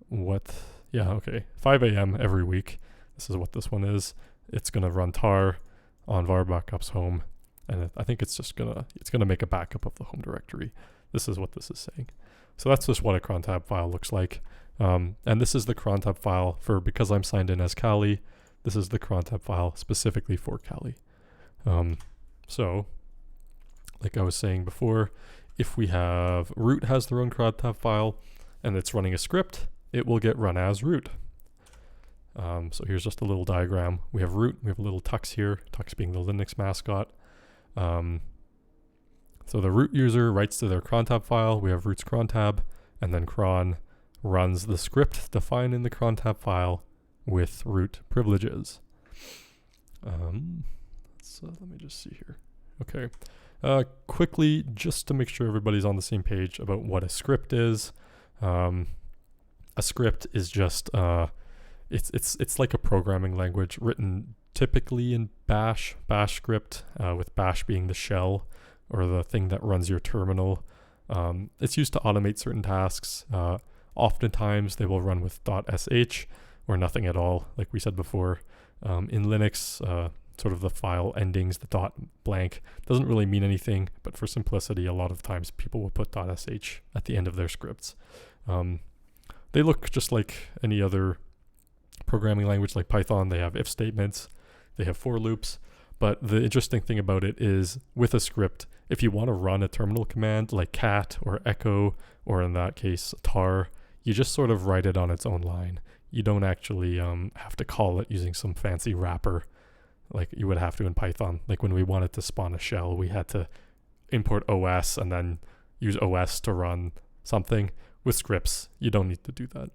what, 5 a.m. every week. This is what this one is. It's going to run tar on var backups home. And I think it's just it's gonna make a backup of the home directory. This is what this is saying. So that's just what a cron tab file looks like. And this is the cron tab file because I'm signed in as Kali. This is the cron tab file specifically for Kali. So, like I was saying before, if we have root has their own cron tab file and it's running a script, it will get run as root. So here's just a little diagram. We have root, we have a little tux here, tux being the Linux mascot. So the root user writes to their cron tab file, we have root's cron tab, and then cron runs the script defined in the cron tab file with root privileges. Let me just see here. Okay. Quickly, just to make sure everybody's on the same page about what a script is. A script is just, it's like a programming language written typically in bash script, with bash being the shell or the thing that runs your terminal. It's used to automate certain tasks. Oftentimes they will run with .sh or nothing at all, like we said before. In Linux, sort of the file endings, the dot blank, doesn't really mean anything, but for simplicity, a lot of times people will put .sh at the end of their scripts. They look just like any other programming language like Python. They have if statements, they have for loops, but the interesting thing about it is, with a script, if you want to run a terminal command like cat or echo, or in that case tar, you just sort of write it on its own line. You don't actually have to call it using some fancy wrapper like you would have to in Python. Like when we wanted to spawn a shell, we had to import OS and then use OS to run something. With scripts, you don't need to do that.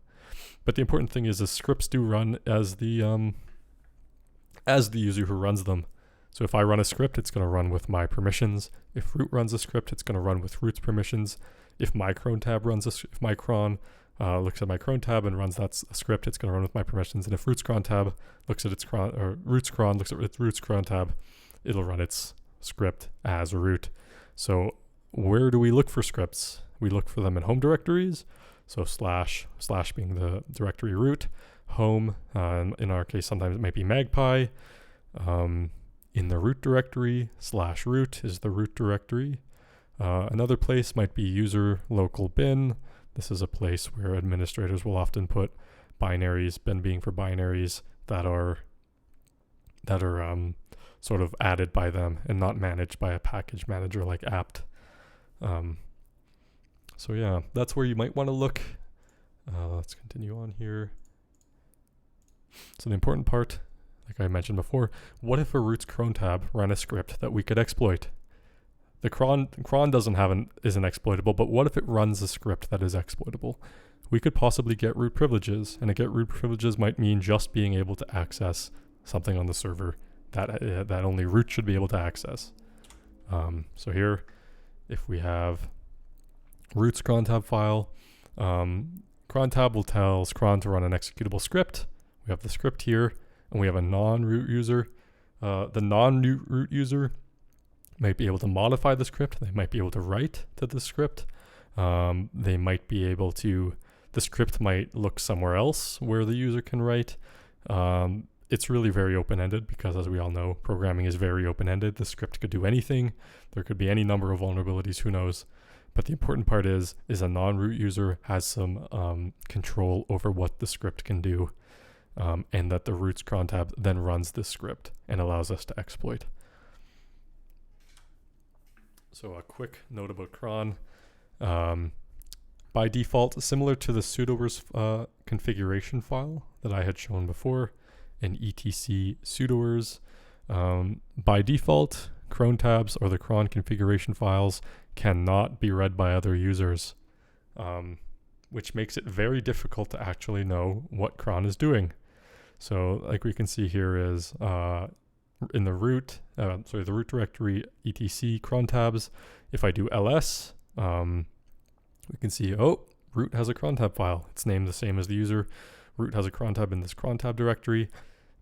But the important thing is, the scripts do run as the user who runs them. So if I run a script, it's going to run with my permissions. If root runs a script, it's going to run with root's permissions. If my cron tab if my cron looks at my cron tab and runs that script, it's going to run with my permissions. And if root's cron tab looks at its cron, or root's cron looks at its root's cron tab, it'll run its script as root. So where do we look for scripts? We look for them in home directories. So slash being the directory root, home, in our case, sometimes it might be Magpie. In the root directory, /root is the root directory. Another place might be user local bin. This is a place where administrators will often put binaries, bin being for binaries that are sort of added by them and not managed by a package manager like apt. So yeah, that's where you might want to look. Let's continue on here. So the important part, like I mentioned before, what if a root's cron tab ran a script that we could exploit? The cron isn't exploitable, but what if it runs a script that is exploitable? We could possibly get root privileges, and to get root privileges might mean just being able to access something on the server that only root should be able to access. So here, if we have root's cron tab file, cron tab will tell cron to run an executable script. We have the script here, and we have a non-root user. The non-root user might be able to modify the script. They might be able to write to the script. They might be able to, the script might look somewhere else where the user can write. It's really very open-ended because, as we all know, programming is very open-ended. The script could do anything. There could be any number of vulnerabilities, who knows. But the important part is a non-root user has some control over what the script can do, and that the root's cron tab then runs this script and allows us to exploit. So a quick note about cron. By default, similar to the sudoers configuration file that I had shown before, in etc sudoers, by default, cron tabs or the cron configuration files cannot be read by other users, which makes it very difficult to actually know what cron is doing. So like we can see here is in the root, the root directory etc cron tabs, if I do ls, we can see, oh, root has a cron tab file. It's named the same as the user. Root has a cron tab in this cron tab directory.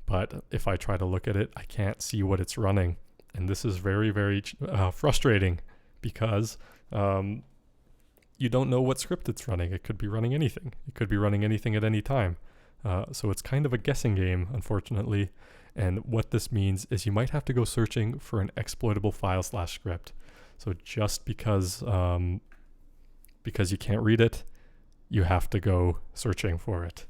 But if I try to look at it, I can't see what it's running. And this is very, very frustrating because you don't know what script it's running. It could be running anything. It could be running anything at any time. So it's kind of a guessing game, unfortunately. And what this means is you might have to go searching for an exploitable file / script. So just because you can't read it, you have to go searching for it.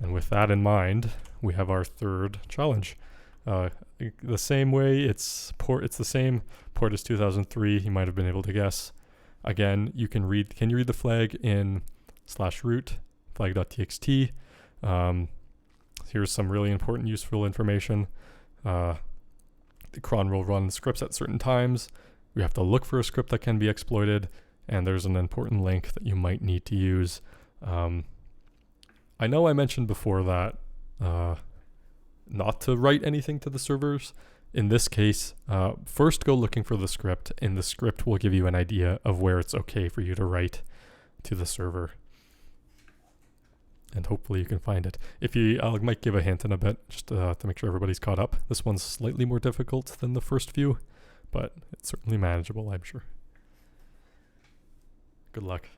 And with that in mind, we have our third challenge. The same way, it's the same. Port is 2003. You might have been able to guess. Again, you can read the flag in /root flag.txt. Here's some really important, useful information. The cron will run scripts at certain times. We have to look for a script that can be exploited, and there's an important link that you might need to use. I know I mentioned before that not to write anything to the servers. In this case, first go looking for the script, and the script will give you an idea of where it's okay for you to write to the server. And hopefully you can find it. I might give a hint in a bit, just to make sure everybody's caught up. This one's slightly more difficult than the first few, but it's certainly manageable, I'm sure. Good luck.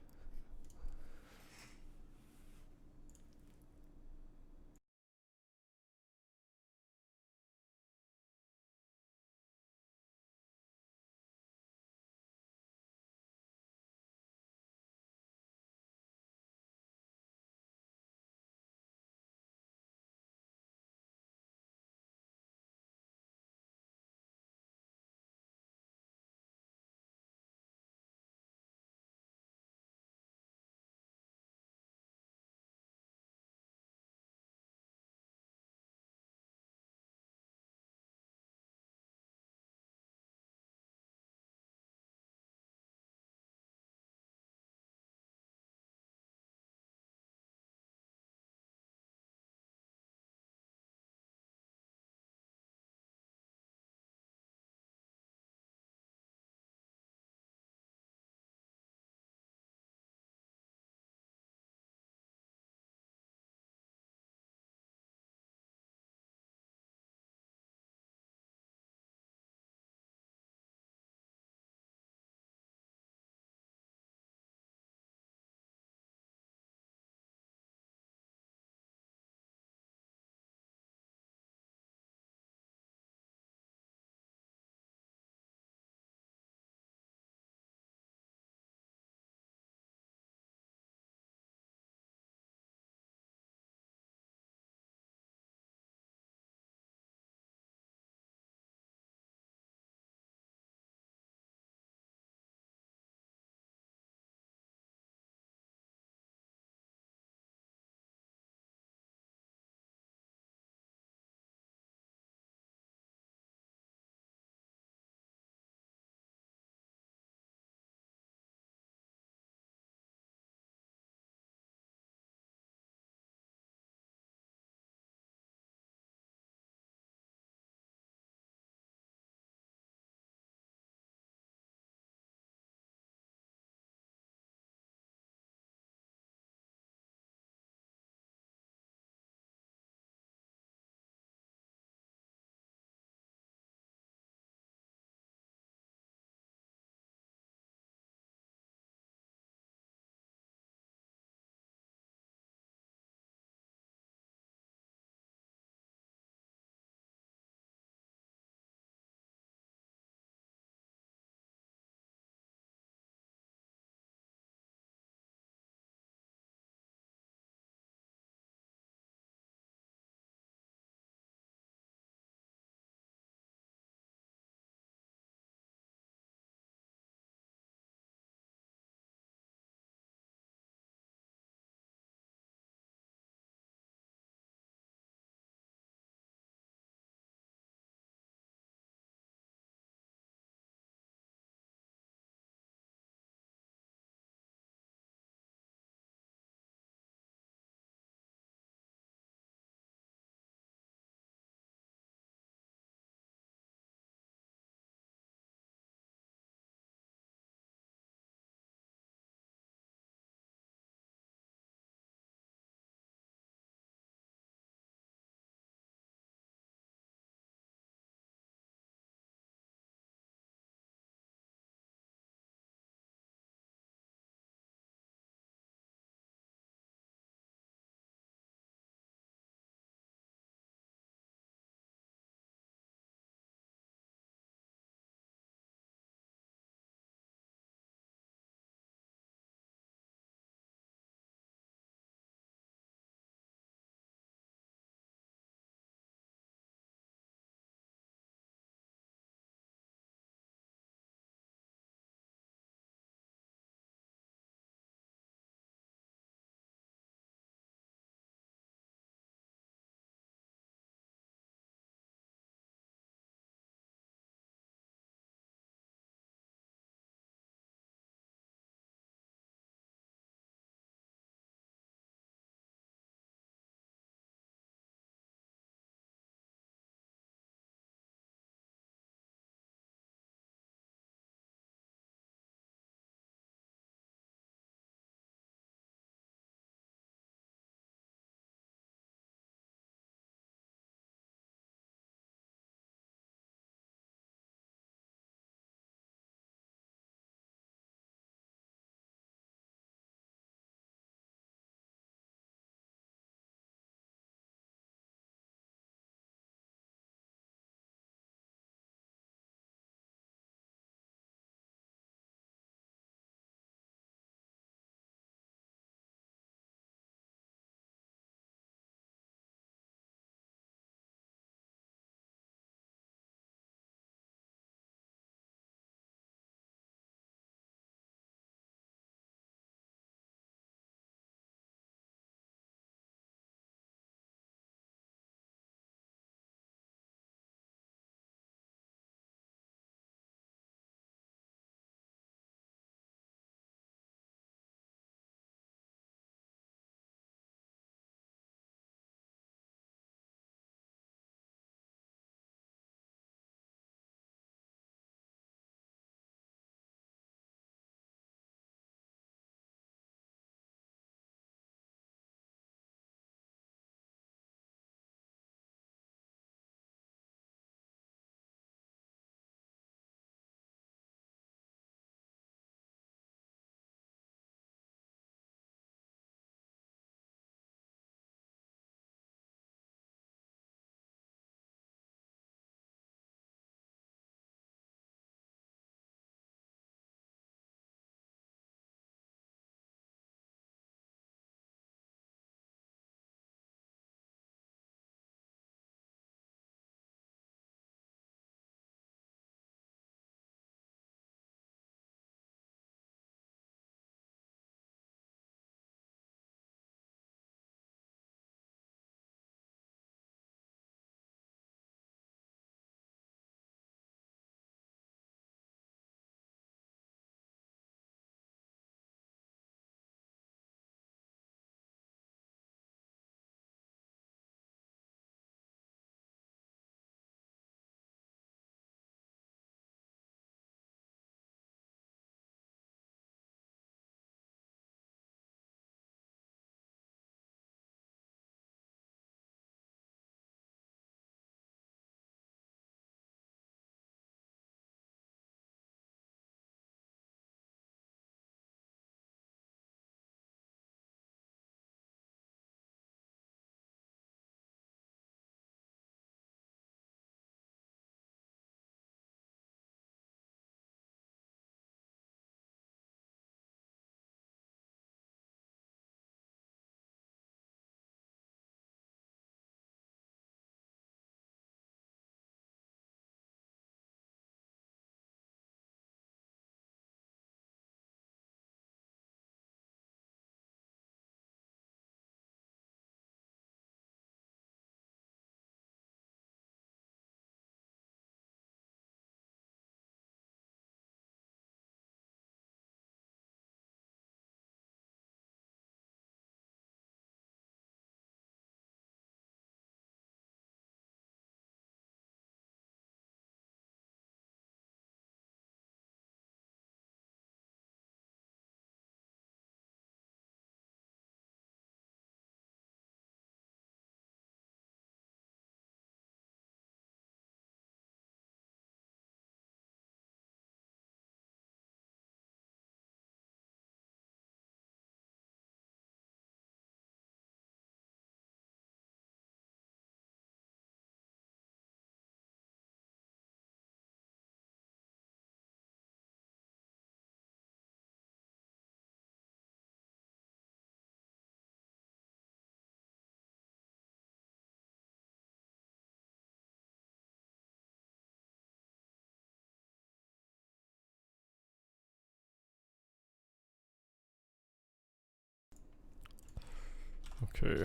Okay,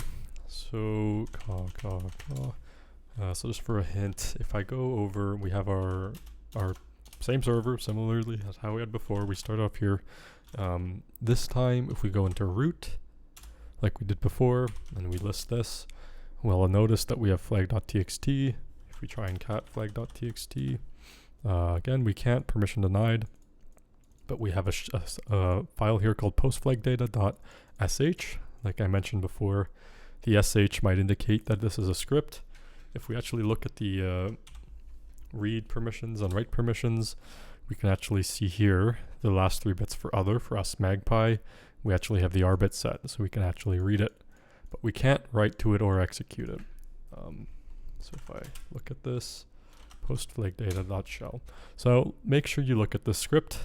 so so just for a hint, if I go over, we have our same server, similarly as how we had before. We start off here. This time, if we go into root, like we did before, and we list this, we'll notice that we have flag.txt. If we try and cat flag.txt, again, we can't, permission denied, but we have a file here called postflagdata.sh. Like I mentioned before, the sh might indicate that this is a script. If we actually look at the read permissions and write permissions, we can actually see here the last 3 bits for other. For us Magpie, we actually have the R bit set, so we can actually read it, but we can't write to it or execute it. So if I look at this, postflagdata.shell. So make sure you look at the script,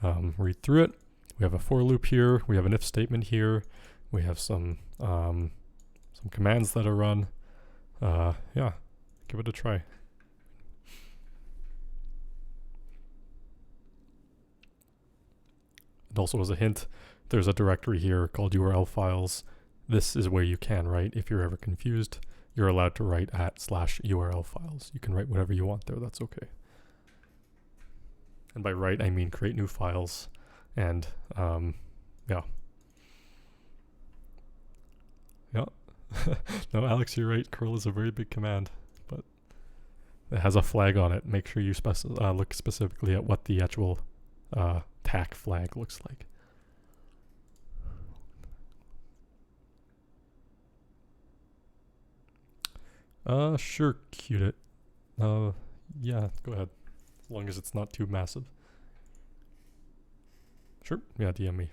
read through it. We have a for loop here, we have an if statement here, we have some commands that are run. Yeah, give it a try. And also as a hint, there's a directory here called URL files. This is where you can write. If you're ever confused, you're allowed to write at /URL files. You can write whatever you want there, that's okay. And by write, I mean create new files. And yeah. Yeah. No, Alex, you're right. Curl is a very big command, but it has a flag on it. Make sure you look specifically at what the actual TAC flag looks like. Sure, cute it. Yeah, go ahead. As long as it's not too massive. Sure, yeah, DM me.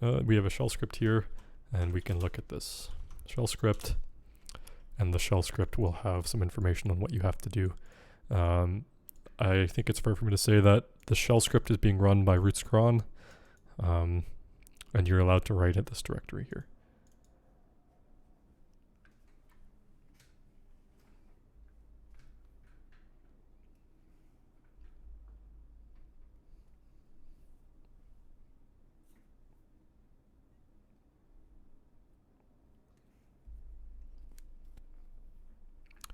we have a shell script here, and we can look at this shell script, and the shell script will have some information on what you have to do. I think it's fair for me to say that the shell script is being run by root's cron, and you're allowed to write at this directory here.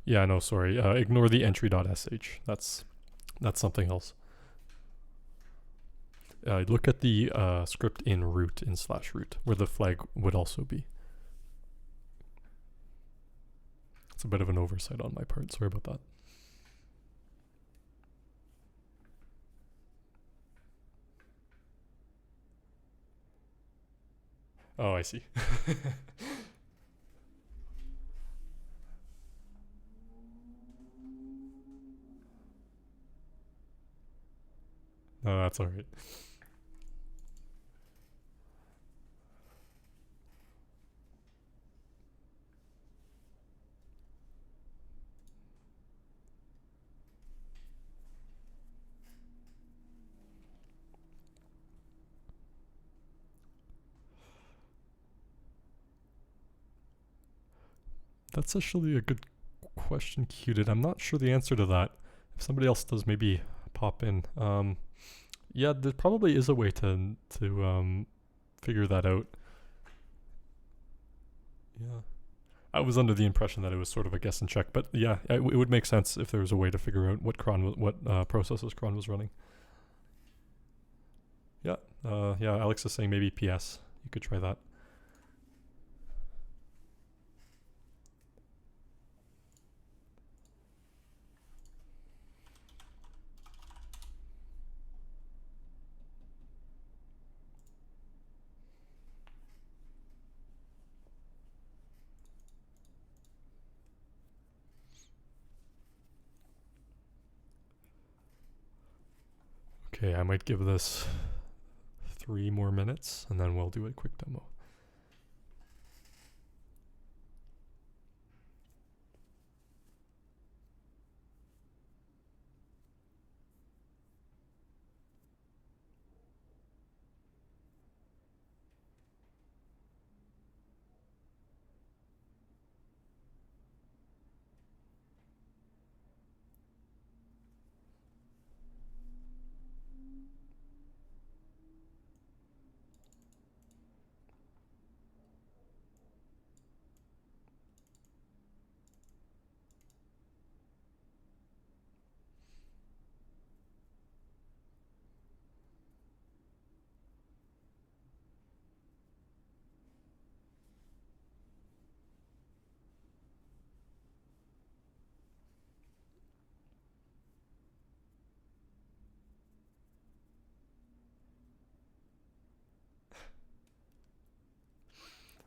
Yeah, no, sorry. Ignore the entry.sh. That's something else. Look at the script in root, in /root, where the flag would also be. It's a bit of an oversight on my part. Sorry about that. Oh, I see. No, that's alright. That's actually a good question, Qdid. I'm not sure the answer to that. If somebody else does, maybe pop in. Yeah, there probably is a way to figure that out. Yeah. I was under the impression that it was sort of a guess and check, but yeah, it would make sense if there was a way to figure out what processes cron was running. Yeah, yeah. Alex is saying maybe PS. You could try that. Okay, I might give this 3 more minutes and then we'll do a quick demo.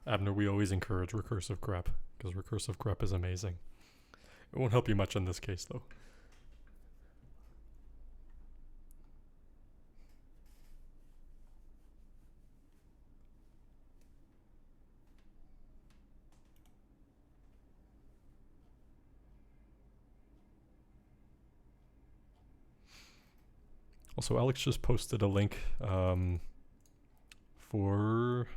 Abner, we always encourage recursive grep, because recursive grep is amazing. It won't help you much in this case, though. Also, Alex just posted a link for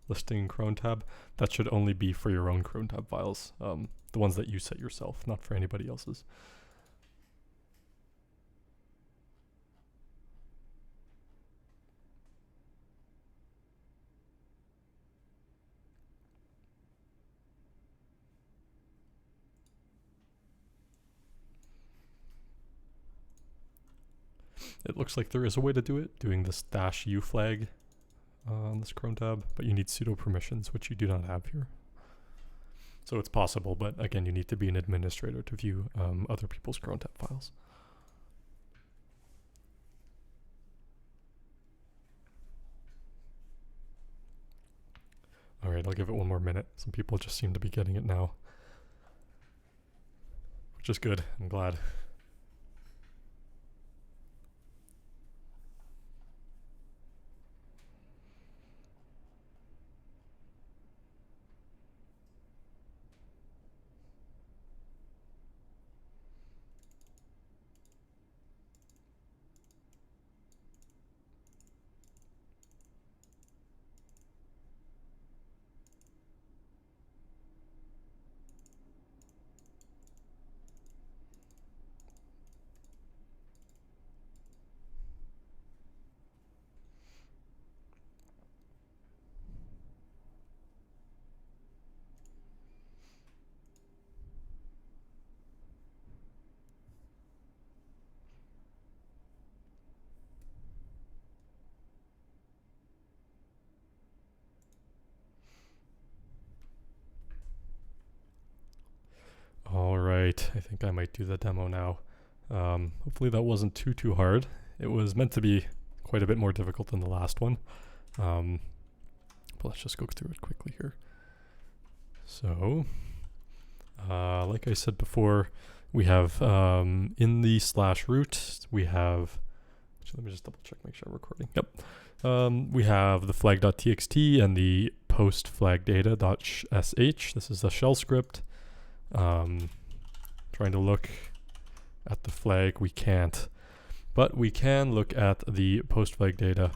listing cron tab. That should only be for your own cron tab files, the ones that you set yourself, not for anybody else's. It looks like there is a way to do it, doing this -u flag on this cron tab, but you need sudo permissions, which you do not have here. So it's possible, but again, you need to be an administrator to view other people's cron tab files. All right, I'll give it 1 more minute. Some people just seem to be getting it now, which is good. I'm glad. right, I think I might do the demo now. Hopefully that wasn't too hard. It was meant to be quite a bit more difficult than the last one. But let's just go through it quickly here. So, like I said before, we have in the /root, we have, actually let me just double check, make sure I'm recording. Yep. We have the flag.txt and the post flag data.sh. This is the shell script. Trying to look at the flag, we can't. But we can look at the post flag data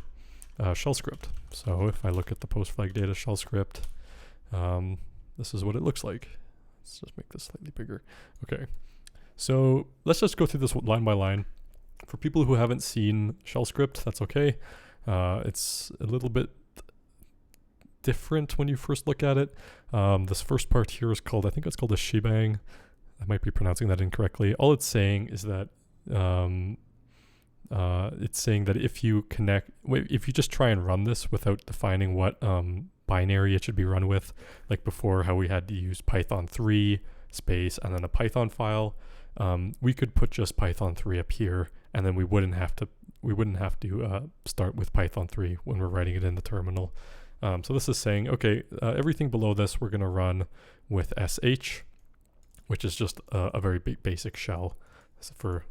shell script. So if I look at the post flag data shell script, this is what it looks like. Let's just make this slightly bigger. Okay. So let's just go through this line by line. For people who haven't seen shell script, that's okay. It's a little bit different when you first look at it. This first part here is called, I think it's called a shebang. I might be pronouncing that incorrectly. All it's saying is that it's saying that if you just try and run this without defining what binary it should be run with, like before how we had to use Python 3 space and then a Python file, we could put just Python 3 up here, and then we wouldn't have to start with Python 3 when we're writing it in the terminal. So this is saying, okay, everything below this we're going to run with sh, which is just a very basic shell.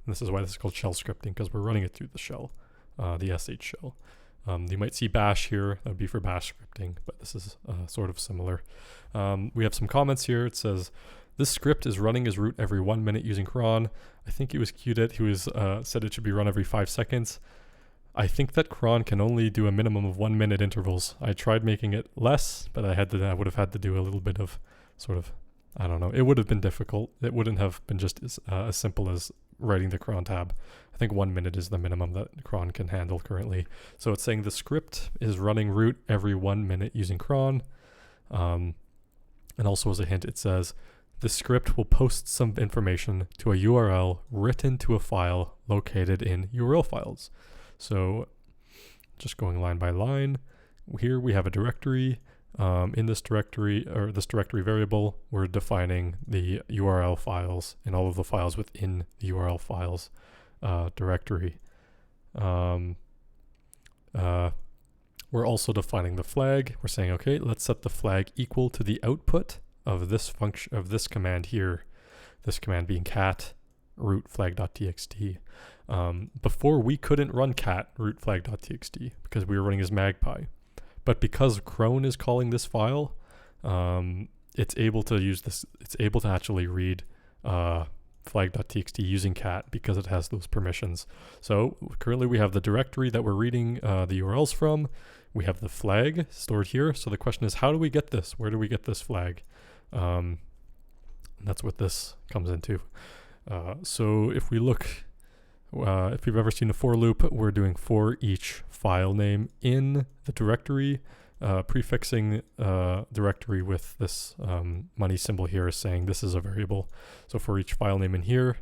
This is why this is called shell scripting, because we're running it through the shell, the sh shell. You might see bash here, that would be for bash scripting, but this is sort of similar. We have some comments here. It says, this script is running as root every 1 minute using cron. I think he was queued it. He was said it should be run every 5 seconds. I think that cron can only do a minimum of 1 minute intervals. I tried making it less, but I would have had to do a little bit of sort of, I don't know. It would have been difficult. It wouldn't have been just as simple as writing the cron tab. I think 1 minute is the minimum that cron can handle currently. So it's saying the script is running root every 1 minute using cron. And also as a hint, it says the script will post some information to a URL written to a file located in URL files. So just going line by line, here we have a directory. In this directory, or this directory variable, we're defining the URL files and all of the files within the URL files directory. We're also defining the flag. We're saying, okay, let's set the flag equal to the output of this function, of this command here. This command being cat root flag.txt. Before we couldn't run cat root flag.txt because we were running as magpie. But because cron is calling this file, it's able to use this. It's able to actually read flag.txt using cat because it has those permissions. So currently we have the directory that we're reading the URLs from. We have the flag stored here. So the question is, how do we get this? Where do we get this flag? That's what this comes into. So if we look, if you've ever seen a for loop, we're doing for each file name in the directory, prefixing directory with this money symbol here is saying this is a variable. So for each file name in here,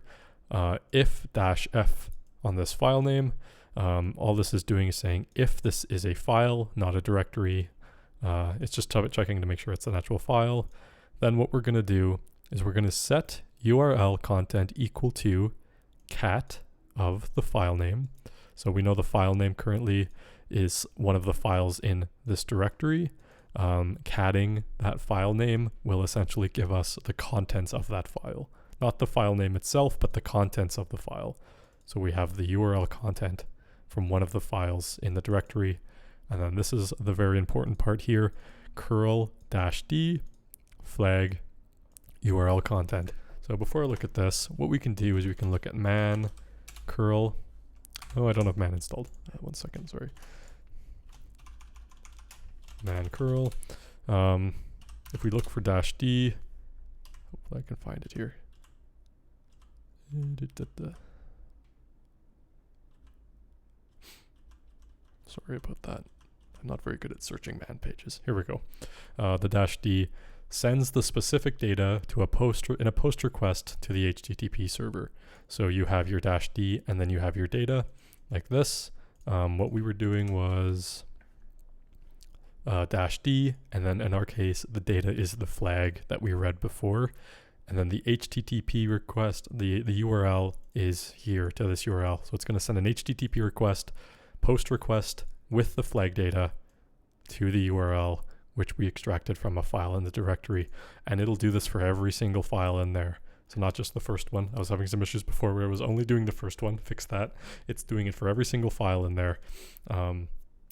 if -f on this file name, all this is doing is saying if this is a file, not a directory, it's just checking to make sure it's an actual file. Then what we're going to do is we're going to set URL content equal to cat of the file name. So we know the file name currently is one of the files in this directory. Catting that file name will essentially give us the contents of that file. Not the file name itself, but the contents of the file. So we have the URL content from one of the files in the directory. And then this is the very important part here, curl-d flag URL content. So before I look at this, what we can do is we can look at man curl. Oh, I don't have man installed. 1 second, sorry. Man curl. If we look for -d, hopefully I can find it here. Sorry about that. I'm not very good at searching man pages. Here we go. The -d sends the specific data to a post in a post request to the HTTP server. So you have your -d and then you have your data like this. What we were doing was -d, and then in our case, the data is the flag that we read before. and then the HTTP request, the URL is here to this URL. So it's going to send an HTTP request, post request with the flag data to the URL, which we extracted from a file in the directory. And it'll do this for every single file in there. So not just the first one. I was having some issues before where I was only doing the first one. Fix that. It's doing it for every single file in there.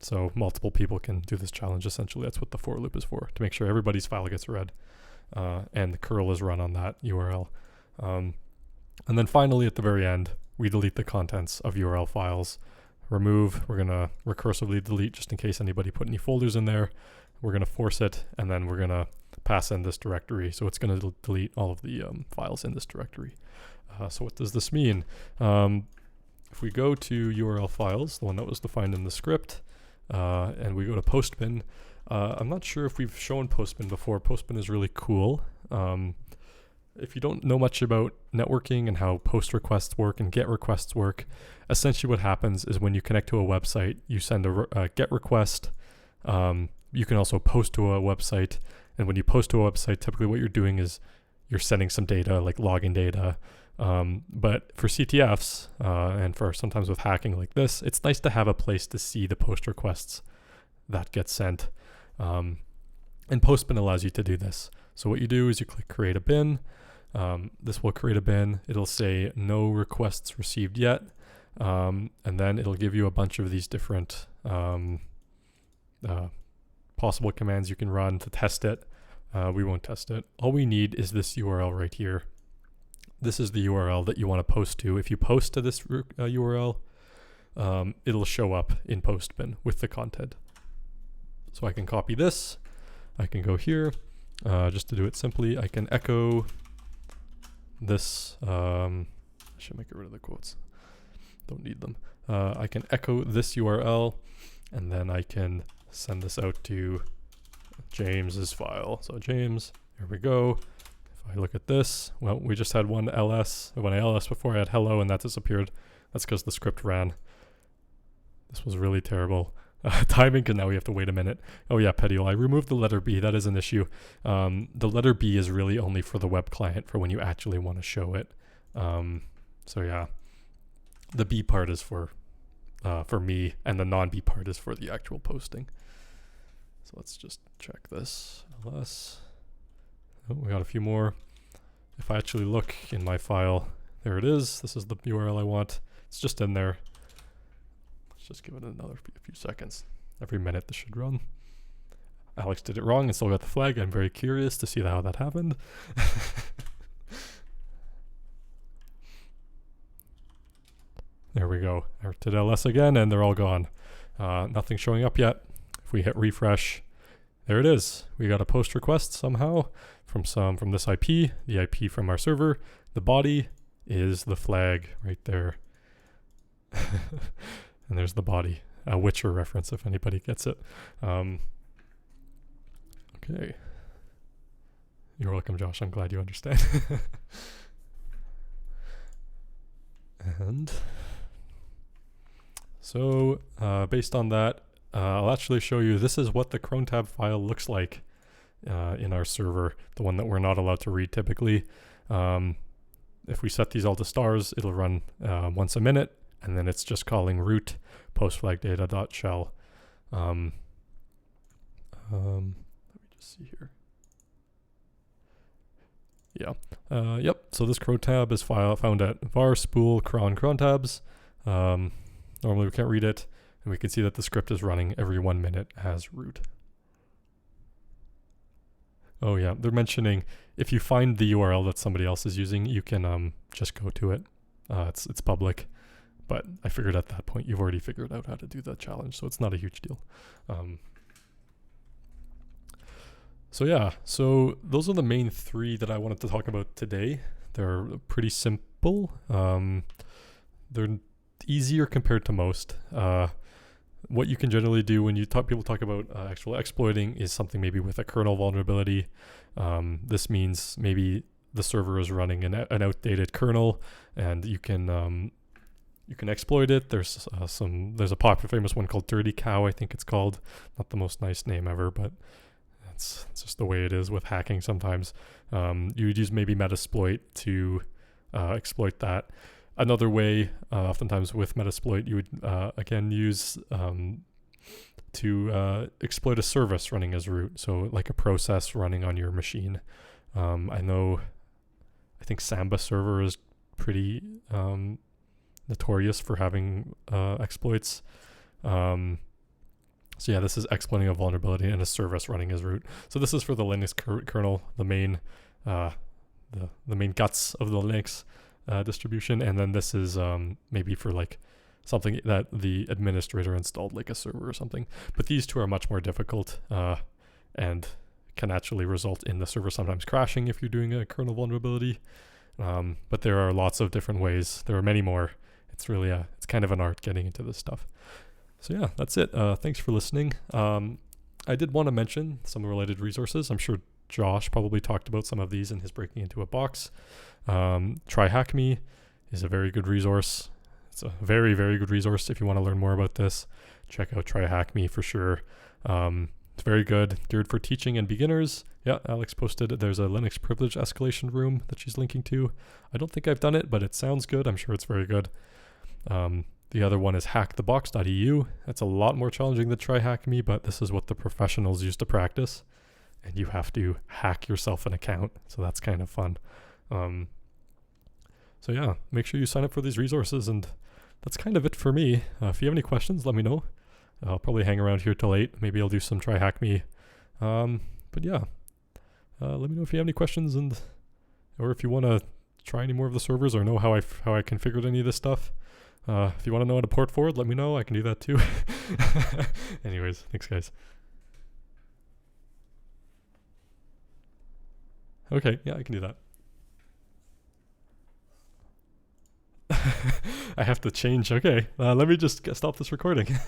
So multiple people can do this challenge. Essentially, that's what the for loop is for, to make sure everybody's file gets read. And the curl is run on that URL. And then finally, at the very end, we delete the contents of URL files. Remove, we're going to recursively delete just in case anybody put any folders in there. We're going to force it, and then we're going to pass in this directory. So it's going to delete all of the files in this directory. So what does this mean? If we go to URL files, the one that was defined in the script, and we go to postbin, I'm not sure if we've shown postbin before. Postbin is really cool. If you don't know much about networking and how post requests work and get requests work, essentially what happens is when you connect to a website, you send a get request. You can also post to a website. And when you post to a website, typically what you're doing is you're sending some data, like login data. But for CTFs, and for sometimes with hacking like this, it's nice to have a place to see the post requests that get sent. And postbin allows you to do this. So what you do is you click create a bin. This will create a bin. It'll say no requests received yet. And then it'll give you a bunch of these different possible commands you can run to test it. We won't test it. All we need is this URL right here. This is the URL that you want to post to. If you post to this URL, it'll show up in postbin with the content. So I can copy this. I can go here. Just to do it simply, I can echo this. I should make rid of the quotes. Don't need them. I can echo this URL, and then I can send this out to James's file. So James, here we go. If I look at this, well, we just had one ls. When I ls before, I had hello, and that disappeared. That's because the script ran. This was really terrible. Timing, because now we have to wait a minute. Oh yeah, Petiole, I removed the letter B. That is an issue. The letter B is really only for the web client, for when you actually want to show it. So yeah, the B part is for me, and the non-B part is for the actual posting. So let's just check this. ls. Oh, we got a few more. If I actually look in my file, there it is. This is the URL I want. It's just in there. Just give it another few seconds. Every minute this should run. Alex did it wrong and still got the flag. I'm very curious to see how that happened. There we go. I did ls again and they're all gone. Nothing showing up yet. If we hit refresh, there it is. We got a post request somehow from this IP, the IP from our server. The body is the flag right there. And there's the body, a Witcher reference if anybody gets it. Okay. You're welcome, Josh. I'm glad you understand. And so based on that, I'll actually show you, this is what the cron tab file looks like in our server, the one that we're not allowed to read typically. If we set these all to stars, it'll run once a minute. And then it's just calling root postflagdata.shell. Let me just see here. Yeah. Yep. So this cron tab is found at var spool cron tabs. Normally we can't read it, and we can see that the script is running every 1 minute as root. Oh yeah, they're mentioning if you find the URL that somebody else is using, you can just go to it. It's public. But I figured at that point, you've already figured out how to do that challenge, so it's not a huge deal. So yeah, so those are the main three that I wanted to talk about today. They're pretty simple. They're easier compared to most. What you can generally do when you people talk about actual exploiting is something maybe with a kernel vulnerability. This means maybe the server is running an outdated kernel, and you can exploit it. There's a popular famous one called Dirty Cow, I think it's called. Not the most nice name ever, but It's just the way it is with hacking sometimes. You would use maybe Metasploit to exploit that. Another way, oftentimes with Metasploit, you would again use to exploit a service running as root. So like a process running on your machine. I think Samba server is pretty notorious for having exploits. So yeah, this is exploiting a vulnerability in a service running as root. So this is for the Linux kernel, the main guts of the Linux distribution, and then this is maybe for like something that the administrator installed, like a server or something. But these two are much more difficult and can actually result in the server sometimes crashing if you're doing a kernel vulnerability. But there are lots of different ways. There are many more. It's really it's kind of an art getting into this stuff. So yeah, that's it. Thanks for listening. I did want to mention some related resources. I'm sure Josh probably talked about some of these in his Breaking Into a Box. Try Hack Me is a very good resource. It's a very, very good resource if you want to learn more about this. Check out Try Hack Me for sure. It's very good, geared for teaching and beginners. Yeah, Alex posted there's a Linux privilege escalation room that she's linking to. I don't think I've done it, but it sounds good. I'm sure it's very good. The other one is hackthebox.eu. That's a lot more challenging than Try Hack Me, but this is what the professionals use to practice. And you have to hack yourself an account. So that's kind of fun. So yeah, make sure you sign up for these resources. And that's kind of it for me. If you have any questions, let me know. I'll probably hang around here till 8. Maybe I'll do some Try Hack Me. But yeah, let me know if you have any questions, or if you want to try any more of the servers or know how I configured any of this stuff. If you want to know how to port forward, let me know. I can do that too. Anyways, thanks guys. Okay, yeah, I can do that. I have to change. Okay, let me just stop this recording.